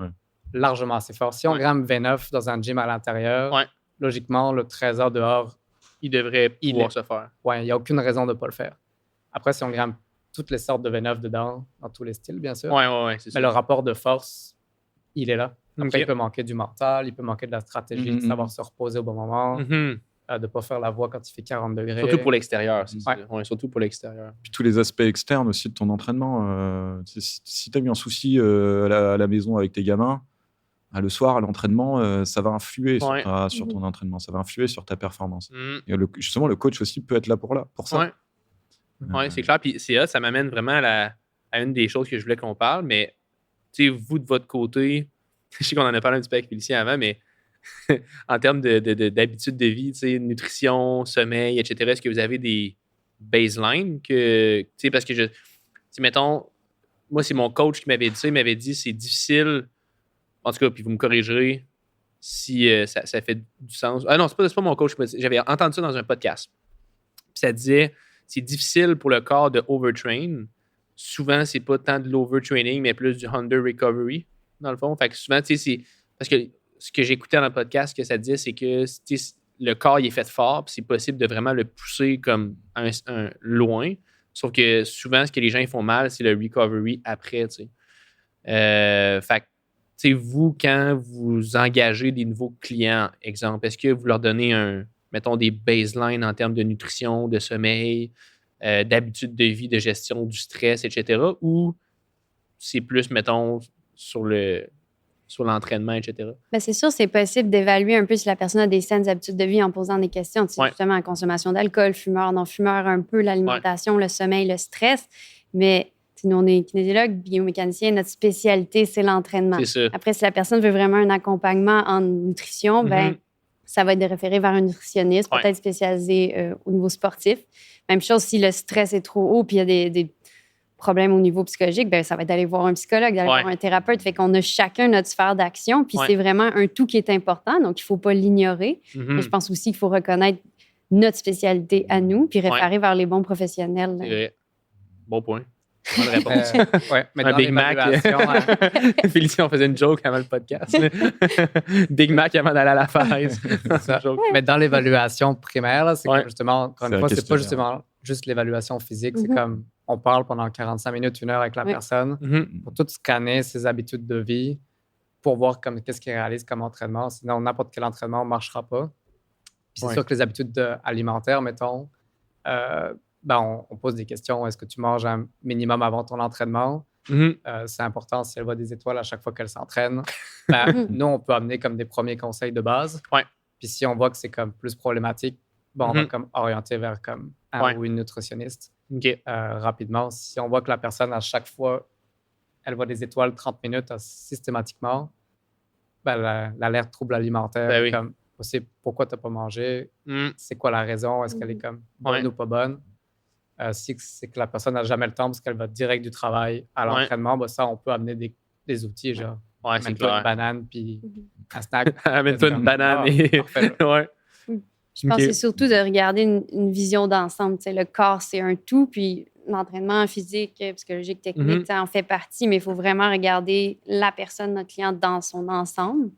largement assez forts. Si on grimpe V9 dans un gym à l'intérieur, logiquement, le 13 heures dehors, il devrait pouvoir se faire. Oui, il n'y a aucune raison de ne pas le faire. Après, si on grimpe toutes les sortes de V9 dedans, dans tous les styles, bien sûr. Oui, c'est ça. Mais le rapport de force, il est là. Après, il peut manquer du mental, il peut manquer de la stratégie, de savoir se reposer au bon moment, de ne pas faire la voix quand il fait 40 degrés. Surtout pour l'extérieur. Surtout pour l'extérieur. Puis tous les aspects externes aussi de ton entraînement. Si tu as eu un souci à la maison avec tes gamins, le soir, à l'entraînement, ça va influer sur ton entraînement, ça va influer sur ta performance. Et justement, le coach aussi peut être là pour ça. Oui, c'est clair. Puis ça m'amène vraiment à une des choses que je voulais qu'on parle. Mais vous, de votre côté, je sais qu'on en a parlé un petit peu avec Félicien avant, mais en termes d'habitude de vie, nutrition, sommeil, etc., est-ce que vous avez des baselines parce que mettons, moi, c'est mon coach qui m'avait dit ça. Il m'avait dit c'est difficile. En tout cas, puis vous me corrigerez si ça fait du sens. Ah non, c'est pas mon coach. J'avais entendu ça dans un podcast. Puis ça disait c'est difficile pour le corps de overtrain. Souvent, c'est pas tant de l'overtraining, mais plus du under recovery, dans le fond. Fait que souvent, c'est parce que ce que j'écoutais dans le podcast, ce que ça disait, c'est que le corps il est fait fort, puis c'est possible de vraiment le pousser comme un loin. Sauf que souvent, ce que les gens ils font mal, c'est le recovery après. Fait que vous, quand vous engagez des nouveaux clients, exemple, est-ce que vous leur donnez mettons, des baselines en termes de nutrition, de sommeil, d'habitude de vie, de gestion du stress, etc. Ou c'est plus, mettons, sur l'entraînement, etc.? Bien, c'est sûr, c'est possible d'évaluer un peu si la personne a des saines habitudes de vie en posant des questions. Justement, la consommation d'alcool, fumeur, non-fumeur, un peu l'alimentation, le sommeil, le stress. Mais nous, on est kinésiologue, biomécanicien. Notre spécialité, c'est l'entraînement. C'est ça. Après, si la personne veut vraiment un accompagnement en nutrition, ben ça va être de référer vers un nutritionniste, peut-être spécialisé au niveau sportif. Même chose, si le stress est trop haut puis il y a des problèmes au niveau psychologique, ben ça va être d'aller voir un psychologue, d'aller voir un thérapeute. Fait qu'on a chacun notre sphère d'action, puis c'est vraiment un tout qui est important, donc il ne faut pas l'ignorer. Mais je pense aussi qu'il faut reconnaître notre spécialité à nous, puis référer vers les bons professionnels. C'est vrai. Bon point. Bonne réponse. Mais un dans Big Mac. Félicien, on faisait une joke avant le podcast. Big Mac avant d'aller à la falaise. Mais dans l'évaluation primaire, là, c'est comme justement, encore une fois, c'est pas justement juste l'évaluation physique. C'est comme on parle pendant 45 minutes, 1 heure avec la personne pour tout scanner ses habitudes de vie, pour voir qu'est-ce qu'il réalise comme entraînement. Sinon, n'importe quel entraînement ne marchera pas. Puis c'est sûr que les habitudes alimentaires, mettons, on pose des questions. Est-ce que tu manges un minimum avant ton entraînement? C'est important si elle voit des étoiles à chaque fois qu'elle s'entraîne. Nous, on peut amener comme des premiers conseils de base. Puis si on voit que c'est comme plus problématique, on va comme orienter vers comme un ou une nutritionniste rapidement. Si on voit que la personne, à chaque fois, elle voit des étoiles 30 minutes systématiquement, l'alerte trouble alimentaire, comme aussi pourquoi tu n'as pas mangé, c'est quoi la raison, est-ce qu'elle est comme bonne ou pas bonne. Si c'est que la personne n'a jamais le temps parce qu'elle va direct du travail à l'entraînement, ça, on peut amener des outils, genre amène-toi une banane puis un snack. Amène-toi une banane. Je pense que c'est surtout de regarder une vision d'ensemble. Le corps, c'est un tout, puis l'entraînement physique, psychologique, technique, en fait partie, mais il faut vraiment regarder la personne, notre client, dans son ensemble,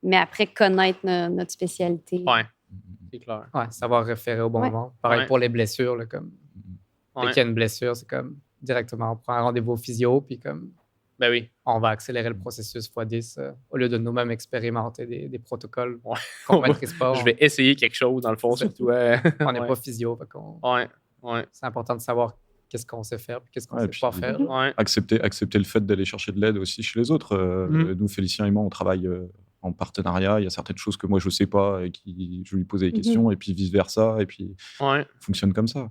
mais après, connaître notre spécialité. Oui, c'est clair. Savoir référer au bon moment. Pareil pour les blessures, là, comme dès qu'il y a une blessure, c'est comme directement, on prend un rendez-vous au physio, puis comme on va accélérer le processus x10 au lieu de nous-mêmes expérimenter des protocoles qu'on ne maîtrise pas. Je vais essayer quelque chose, dans le fond, surtout. On n'est pas physio. C'est important de savoir qu'est-ce qu'on sait faire et qu'est-ce qu'on ne sait pas faire. Accepter le fait d'aller chercher de l'aide aussi chez les autres. Nous, Félicien et moi, on travaille en partenariat. Il y a certaines choses que moi, je ne sais pas et je lui pose des questions, et puis vice-versa, et puis on fonctionne comme ça.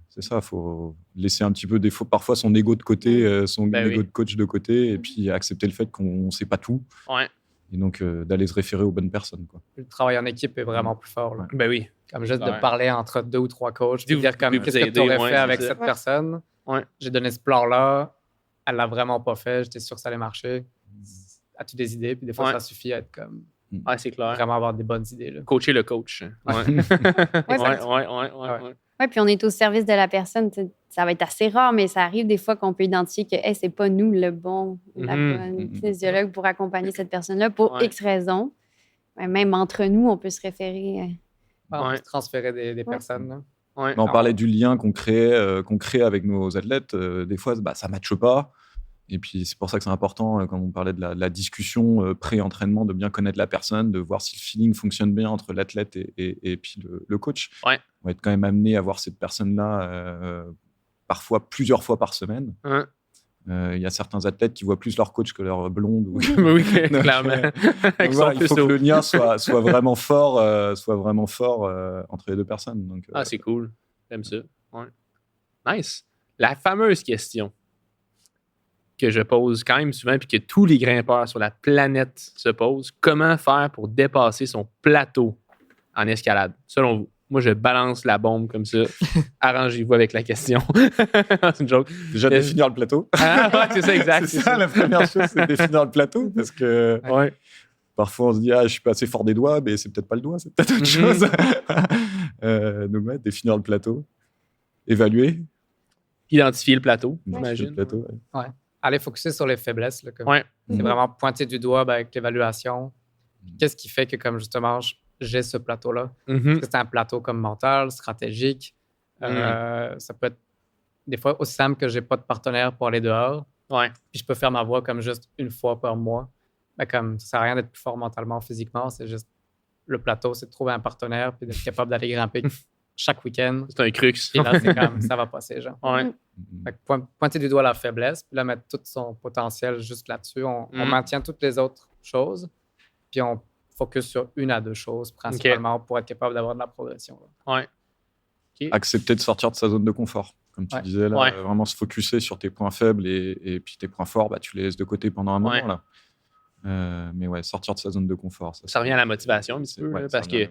C'est ça, il faut laisser un petit peu parfois son ego de côté, son ego de coach de côté, et puis accepter le fait qu'on ne sait pas tout. Ouais. Et donc, d'aller se référer aux bonnes personnes. Quoi. Le travail en équipe est vraiment plus fort. Là. Ben oui. Comme juste de parler entre 2 ou 3 coachs, de dire comme qu'est-ce que tu aurais fait avec cette personne. Ouais. J'ai donné ce plan-là, elle l'a vraiment pas fait, j'étais sûr que ça allait marcher. As-tu des idées? Puis des fois, ça suffit à être comme... Ouais, c'est clair. Vraiment avoir des bonnes idées. Là. Coacher le coach. Ouais. Ouais, puis on est au service de la personne. Ça va être assez rare, mais ça arrive des fois qu'on peut identifier que c'est pas nous le bon, la bonne kinésiologue pour accompagner cette personne-là pour X raisons. Ouais, même entre nous, on peut se référer. On peut transférer des personnes. Là. Ouais. On parlait du lien qu'on crée avec nos athlètes. Des fois, ça ne matche pas. Et puis, c'est pour ça que c'est important, quand on parlait de la discussion pré-entraînement, de bien connaître la personne, de voir si le feeling fonctionne bien entre l'athlète et puis le coach. Ouais. On va être quand même amené à voir cette personne-là parfois plusieurs fois par semaine. Il y a certains athlètes qui voient plus leur coach que leur blonde. Oui, clairement. Donc, voilà, il faut que le lien soit vraiment fort, entre les deux personnes. Donc, c'est cool. J'aime ça. Ouais. Nice. La fameuse question que je pose quand même souvent puis que tous les grimpeurs sur la planète se posent, comment faire pour dépasser son plateau en escalade, selon vous? Moi, je balance la bombe comme ça. Arrangez-vous avec la question. C'est une joke. Déjà, définir le plateau. C'est ça, exact. C'est ça, la première chose, c'est définir le plateau. Parce que parfois, on se dit, je suis pas assez fort des doigts, mais c'est peut-être pas le doigt, c'est peut-être autre chose. Donc, définir le plateau. Évaluer. Identifier le plateau, j'imagine. Le plateau, Aller focusser sur les faiblesses. Là, c'est vraiment pointer du doigt avec l'évaluation. Qu'est-ce qui fait que, comme justement, j'ai ce plateau-là? Est-ce que c'est un plateau comme mental, stratégique? Ça peut être des fois aussi simple que j'ai pas de partenaire pour aller dehors. Puis je peux faire ma voix comme juste une fois par mois. Mais comme ça sert à rien d'être plus fort mentalement, physiquement. C'est juste le plateau, c'est de trouver un partenaire puis d'être capable d'aller grimper chaque week-end. C'est un crux. Puis là, c'est comme ça va passer, genre. Fait que pointer du doigt la faiblesse, puis là, mettre tout son potentiel juste là-dessus. On maintient toutes les autres choses, puis on focus sur 1 à 2 choses, principalement, pour être capable d'avoir de la progression. Accepter de sortir de sa zone de confort. Comme tu disais, là, vraiment se focusser sur tes points faibles et puis tes points forts, tu les laisses de côté pendant un moment. Là. Mais sortir de sa zone de confort. Ça revient à la motivation, un petit peu, parce que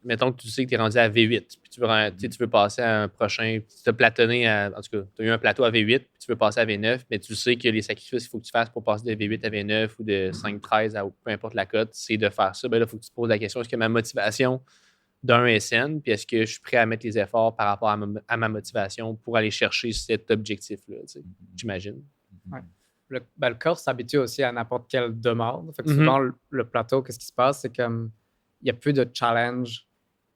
mettons que tu sais que tu es rendu à V8, puis tu veux passer à un prochain, tu as platonné, en tout cas, tu as eu un plateau à V8, puis tu veux passer à V9, mais tu sais que les sacrifices qu'il faut que tu fasses pour passer de V8 à V9 ou de 5-13 à peu importe la cote, c'est de faire ça. Ben là, il faut que tu te poses la question, est-ce que ma motivation d'un est saine, puis est-ce que je suis prêt à mettre les efforts par rapport à ma motivation pour aller chercher cet objectif-là, j'imagine. Le corps s'habitue aussi à n'importe quelle demande. Fait que souvent, le plateau, qu'est-ce qui se passe? C'est comme il n'y a plus de challenge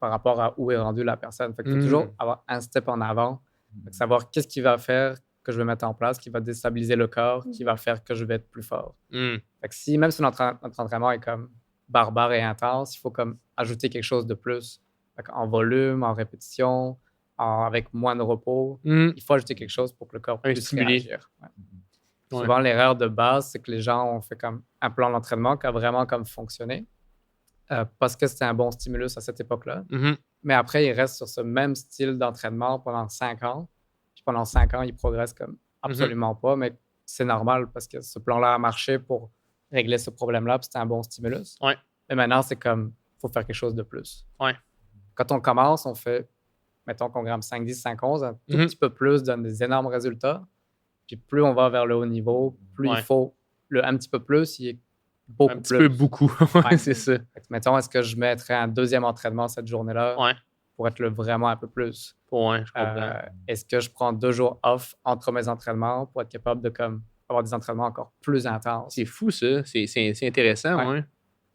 par rapport à où est rendue la personne. Fait qu'il faut toujours avoir un step en avant. Fait que savoir qu'est-ce qui va faire que je vais mettre en place, qui va déstabiliser le corps, qui va faire que je vais être plus fort. Fait que même si notre entraînement est comme barbare et intense, il faut comme ajouter quelque chose de plus. Fait en volume, en répétition, avec moins de repos. Il faut ajouter quelque chose pour que le corps puisse réagir. Souvent, l'erreur de base, c'est que les gens ont fait comme un plan d'entraînement qui a vraiment comme fonctionné. Parce que c'était un bon stimulus à cette époque-là. Mais après, ils restent sur ce même style d'entraînement pendant 5 ans. Puis pendant 5 ans, ils progressent comme absolument pas. Mais c'est normal parce que ce plan-là a marché pour régler ce problème-là. Puis c'était un bon stimulus. Mais maintenant, c'est comme, il faut faire quelque chose de plus. Quand on commence, on fait, mettons qu'on grimpe 5, 10, 5, 11, un tout petit peu plus donne des énormes résultats. Puis plus on va vers le haut niveau, plus il faut le un petit peu plus, il est beaucoup un petit peu beaucoup. C'est ça. Mettons, est-ce que je mettrais un 2e entraînement cette journée-là pour être vraiment un peu plus? Je comprends. Est-ce que je prends 2 jours off entre mes entraînements pour être capable de avoir des entraînements encore plus intenses? C'est fou, ça. C'est intéressant.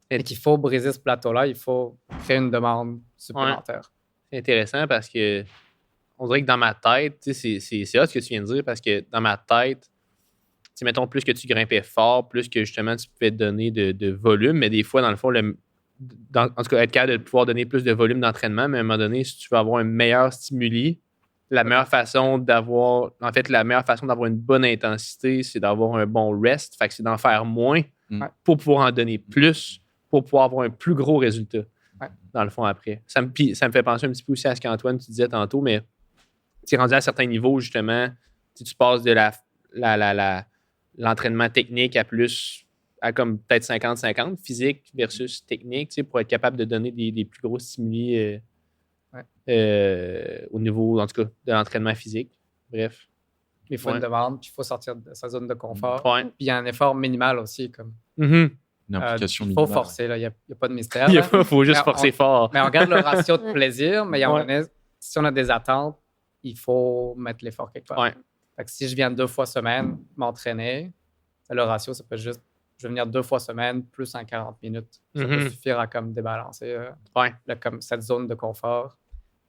Et qu'il faut briser ce plateau-là, il faut créer une demande supplémentaire. C'est intéressant parce que on dirait que dans ma tête, c'est ça ce que tu viens de dire, parce que dans ma tête, mettons, plus que tu grimpais fort, plus que justement tu pouvais te donner de volume, mais des fois, dans le fond, en tout cas, être capable de pouvoir donner plus de volume d'entraînement, mais à un moment donné, si tu veux avoir un meilleur stimuli, la meilleure façon d'avoir une bonne intensité, c'est d'avoir un bon rest, fait que c'est d'en faire moins pour pouvoir en donner plus, pour pouvoir avoir un plus gros résultat. dans le fond, après. Ça me fait penser un petit peu aussi à ce qu'Antoine, tu disais tantôt, mais tu es rendu à certains niveaux, justement, tu passes de l'entraînement technique à comme peut-être 50-50, physique versus technique, pour être capable de donner des plus gros stimuli au niveau, en tout cas, de l'entraînement physique. Bref. Il faut une demande, puis il faut sortir de sa zone de confort. Ouais. Puis il y a un effort minimal aussi. Comme, Une implication minimale. Il faut forcer, il n'y a pas de mystère. Il faut juste forcer fort. Mais on garde le ratio de plaisir, mais si on a des attentes, il faut mettre l'effort quelque part. Ouais. Fait que si je viens 2 fois semaine m'entraîner, le ratio, ça peut juste, je vais venir 2 fois semaine, plus en 40 minutes. Ça peut suffire à comme débalancer comme cette zone de confort.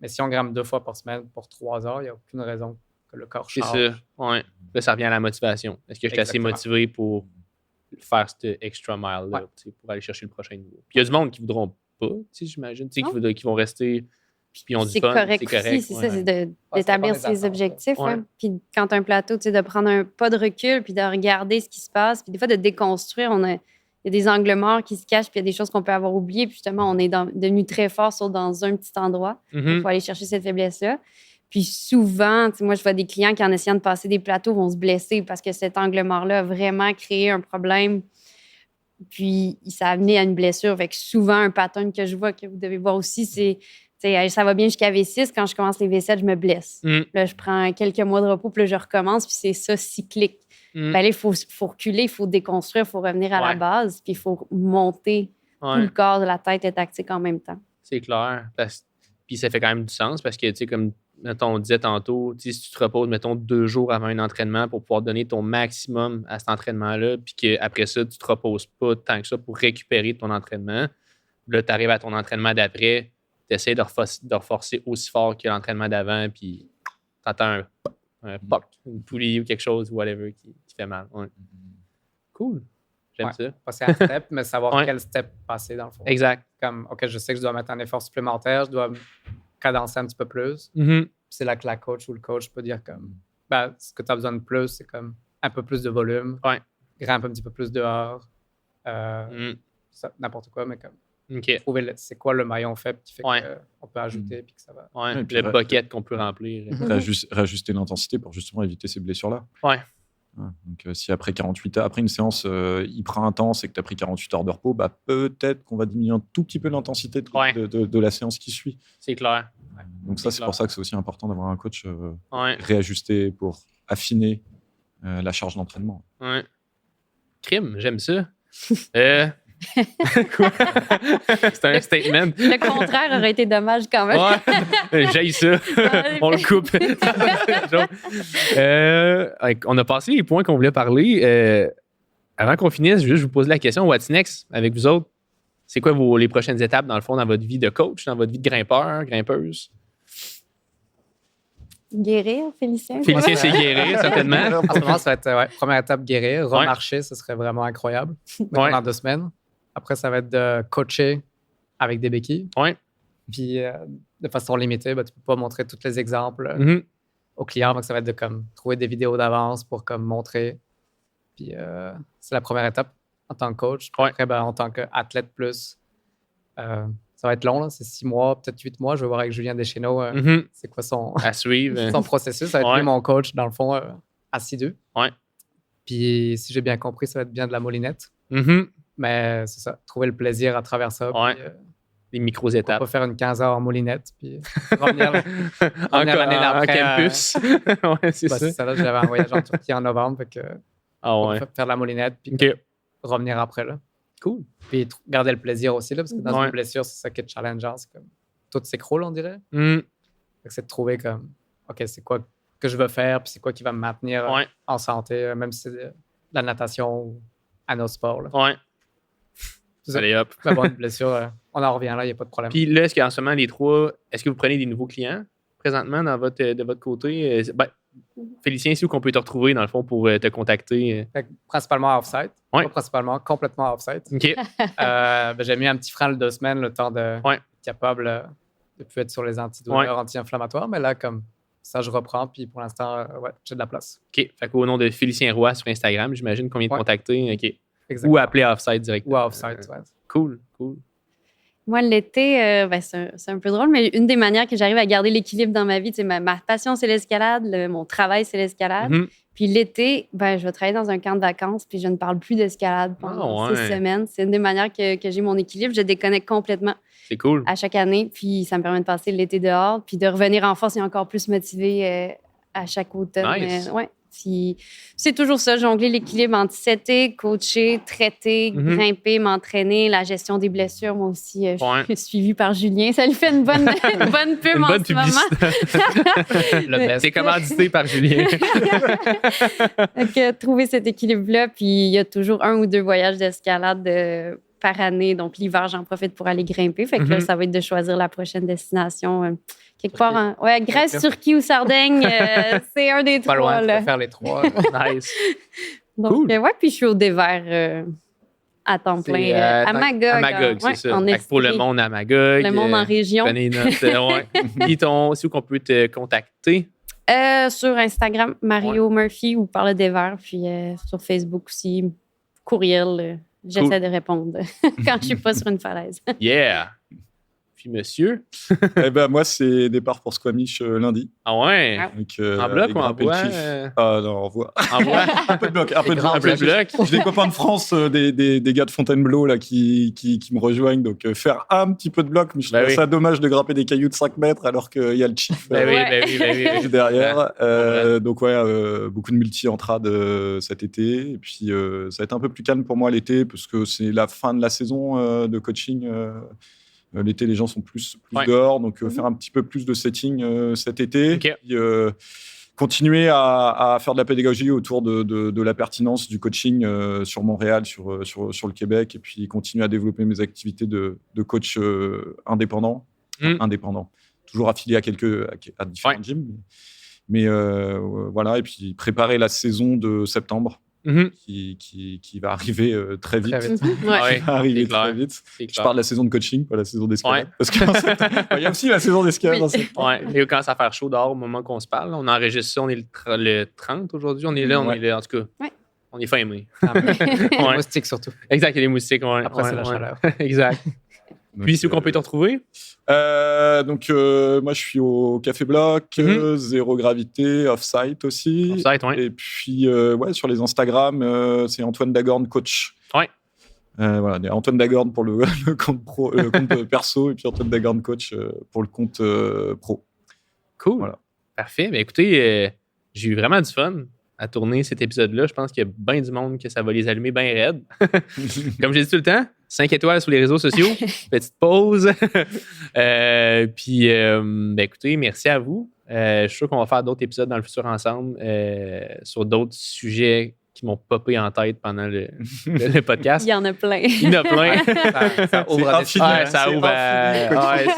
Mais si on gramme 2 fois par semaine pour 3 heures, il n'y a aucune raison que le corps change. C'est ça. Ouais. Là, ça revient à la motivation. Est-ce que je suis assez motivé pour faire ce extra mile-là pour aller chercher le prochain niveau? Puis il y a du monde qui ne voudront pas, j'imagine, qui vont rester. Puis on dit correct. C'est correct. C'est ça, c'est d'établir ses objectifs. Puis quand tu as un plateau, de prendre un pas de recul, puis de regarder ce qui se passe, puis des fois de déconstruire. Il y a des angles morts qui se cachent, puis il y a des choses qu'on peut avoir oubliées. Puis justement, on est devenu très fort dans un petit endroit. Il faut aller chercher cette faiblesse-là. Puis souvent, moi, je vois des clients qui, en essayant de passer des plateaux, vont se blesser parce que cet angle mort-là a vraiment créé un problème. Puis ça a amené à une blessure. Fait que souvent, un pattern que je vois, que vous devez voir aussi, c'est ça va bien jusqu'à V6. Quand je commence les V7, je me blesse. Là, je prends quelques mois de repos, puis là, je recommence, puis c'est ça, cyclique. Ben là, il faut reculer, il faut déconstruire, il faut revenir à la base, puis il faut monter tout le corps, de la tête et tactique en même temps. C'est clair. Puis ça fait quand même du sens parce que, tu sais, comme on disait tantôt, si tu te reposes, mettons, 2 jours avant un entraînement pour pouvoir donner ton maximum à cet entraînement-là, puis qu'après ça, tu te reposes pas tant que ça pour récupérer ton entraînement. Là, tu arrives à ton entraînement d'après, tu essaies de reforcer aussi fort que l'entraînement d'avant, puis tu entends un pop, une poulie ou quelque chose, whatever, qui fait mal. Ouais. Cool. J'aime ça. Passer un step, mais savoir quel step passer dans le fond. Exact. Comme, OK, je sais que je dois mettre un effort supplémentaire, je dois me cadencer un petit peu plus. C'est là que la coach ou le coach peut dire comme, ce que tu as besoin de plus, c'est comme un peu plus de volume, grimpe un petit peu plus dehors, n'importe quoi, mais comme trouver c'est quoi le maillon faible qui fait qu'on peut ajouter puis que ça va. Le bucket qu'on peut remplir. Réajuster l'intensité pour justement éviter ces blessures-là. Donc, si après 48 heures, après une séance hyper intense et que tu as pris 48 heures de repos, peut-être qu'on va diminuer un tout petit peu l'intensité de la séance qui suit. C'est clair. Donc ça, c'est pour ça que c'est aussi important d'avoir un coach réajusté pour affiner la charge d'entraînement. Crime, j'aime ça. Quoi? C'est un statement. Le contraire aurait été dommage quand même. J'haïs ça. On le coupe. On a passé les points qu'on voulait parler. Avant qu'on finisse, je vous pose la question, what's next avec vous autres? C'est quoi les prochaines étapes, dans le fond, dans votre vie de coach, dans votre vie de grimpeur, grimpeuse? Guérir, Félicien. Félicien, c'est guérir, certainement. En ce moment, ça va être première étape, guérir. Remarcher, ce serait vraiment incroyable. Dans 2 semaines. Après, ça va être de coacher avec des béquilles. Puis, de façon limitée, tu ne peux pas montrer tous les exemples aux clients. Donc, ça va être de trouver des vidéos d'avance pour montrer. Puis, c'est la première étape en tant que coach. Après, en tant qu'athlète plus, ça va être long. Là. C'est 6 mois, peut-être 8 mois. Je vais voir avec Julien Deschenaux c'est quoi à suivre. son processus. Ça va être lui, mon coach, dans le fond, assidu. Puis, si j'ai bien compris, ça va être bien de la moulinette. Mais c'est ça, trouver le plaisir à travers ça. Puis, les micro-étapes. On peut faire une 15 heures en moulinette, puis revenir l'année d'après. En campus. C'est ça. C'est ça, là, j'avais un voyage en Turquie en novembre, fait que faire de la moulinette, puis revenir après, là. Cool. Puis garder le plaisir aussi, là, parce que dans une blessure, c'est ça qui est challengeant, c'est comme tout s'écroule, on dirait. Fait que c'est de trouver comme, OK, c'est quoi que je veux faire, puis c'est quoi qui va me maintenir en santé, même si c'est de la natation ou un autre sport, là. Allez, hop. Une blessure, on en revient là, il n'y a pas de problème. Puis là, est-ce qu'en ce moment, les 3, est-ce que vous prenez des nouveaux clients présentement de votre côté? Félicien, c'est où qu'on peut te retrouver, dans le fond, pour te contacter? Principalement off-site. Pas principalement, complètement off-site. OK. J'ai mis un petit frein 2 semaines, le temps de être capable de plus être sur les antidouleurs, anti-inflammatoires. Mais là, comme ça, je reprends. Puis pour l'instant, j'ai de la place. OK. Fait qu'au nom de Félicien Roy sur Instagram, j'imagine qu'on vient de contacter. OK. Exactement. Ou appeler off-site directement. Ou off-site, Cool. Moi, l'été, c'est un peu drôle, mais une des manières que j'arrive à garder l'équilibre dans ma vie, ma passion, c'est l'escalade, mon travail, c'est l'escalade. Puis l'été, je vais travailler dans un camp de vacances, puis je ne parle plus d'escalade pendant 6 semaines. C'est une des manières que j'ai mon équilibre. Je déconnecte complètement. C'est cool. À chaque année, puis ça me permet de passer l'été dehors, puis de revenir en force et encore plus motivée à chaque automne. Nice. C'est toujours ça, jongler l'équilibre entre setter, coacher, traiter, grimper, m'entraîner, la gestion des blessures. Moi aussi, je suis suivie par Julien. Ça lui fait une bonne pub en ce moment. C'est commandité par Julien. Donc, trouver cet équilibre-là, puis il y a toujours 1 ou 2 voyages d'escalade par année. Donc, l'hiver, j'en profite pour aller grimper. Fait que là, ça va être de choisir la prochaine destination. Quelque part en Grèce, Turquie ou Sardaigne, c'est un des 3. Pas loin, là. de faire les 3. Nice. Donc, cool. Puis je suis au dévers à temps plein. À Magog. À Magog, c'est ça. En Pour le monde à Magog. Le monde en région. Prenez note. Puis c'est où qu'on peut te contacter? Sur Instagram, Mario Murphy ou par le dévers. Puis sur Facebook aussi, courriel. J'essaie de répondre quand je suis pas sur une falaise. Yeah! Puis monsieur? Moi, c'est départ pour Squamish lundi. Ah ouais? Donc, en bloc ou en bois? Ah non, en bois. En bois? Un peu de bloc. Un peu de bloc. J'ai des copains de France, des gars de Fontainebleau là, qui me rejoignent. Donc, faire un petit peu de bloc, mais je trouve ça dommage de grimper des cailloux de 5 mètres alors qu'il y a le chief oui. derrière. Donc, beaucoup de multi-entrades cet été. Et puis, ça va être un peu plus calme pour moi l'été parce que c'est la fin de la saison de coaching. L'été, les gens sont plus dehors, donc faire un petit peu plus de setting cet été. Okay. Puis, continuer à faire de la pédagogie autour de la pertinence du coaching sur Montréal, sur le Québec, et puis continuer à développer mes activités de coach indépendant. Indépendant. Toujours affilié à différents gyms. Mais voilà, et puis préparer la saison de septembre. Qui va arriver très vite. Très vite. Je parle de la saison de coaching, pas la saison d'escalade. Parce qu'il y a aussi la saison d'escalade. Et quand ça va faire chaud dehors au moment qu'on se parle, on enregistre ça, on est le 30 aujourd'hui. On est là, en tout cas. On est fin mai. Les moustiques surtout. Exact, les moustiques. Après, c'est la chaleur. Exact. Puis, c'est où qu'on peut te retrouver? Moi, je suis au Café Bloc, Zéro Gravité, Off-Site aussi. Off-Site, ouais. Et puis, sur les Instagram, c'est Antoine Dagorn Coach. Ouais. Voilà, Antoine Dagorn pour le compte pro, le compte perso, et puis Antoine Dagorn Coach pour le compte pro. Cool. Voilà. Parfait. Mais écoutez, j'ai eu vraiment du fun à tourner cet épisode-là. Je pense qu'il y a bien du monde que ça va les allumer bien raide. Comme j'ai dit tout le temps, 5 étoiles sur les réseaux sociaux. Petite pause. Puis, écoutez, merci à vous. Je suis sûr qu'on va faire d'autres épisodes dans le futur ensemble sur d'autres sujets qui m'ont popé en tête pendant le podcast. Il y en a plein. Il y en a plein. Ça ouvre à des ça ouvre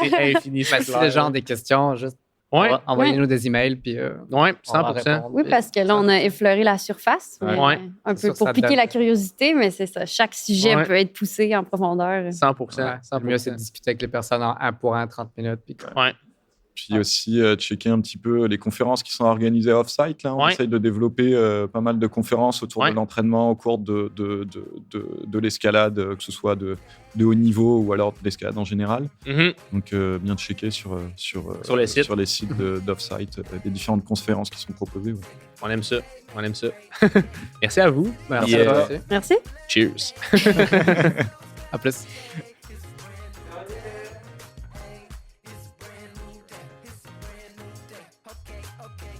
c'est infini. C'est le genre des questions, juste envoyez-nous des emails. Puis, 100%. Oui, parce que là, on a effleuré la surface. Un peu pour piquer la curiosité, mais c'est ça. Chaque sujet peut être poussé en profondeur. 100%. Le mieux, c'est de discuter avec les personnes en 1 pour 1, 30 minutes. Puis, Puis aussi checker un petit peu les conférences qui sont organisées off-site. Là. On essaye de développer pas mal de conférences autour de l'entraînement au cours de l'escalade, que ce soit de haut niveau ou alors de l'escalade en général. Donc, bien checker sur les sites d'off-site les différentes conférences qui sont proposées. Ouais. On aime ça. Merci à vous. Merci à toi aussi. Merci. Cheers. À plus.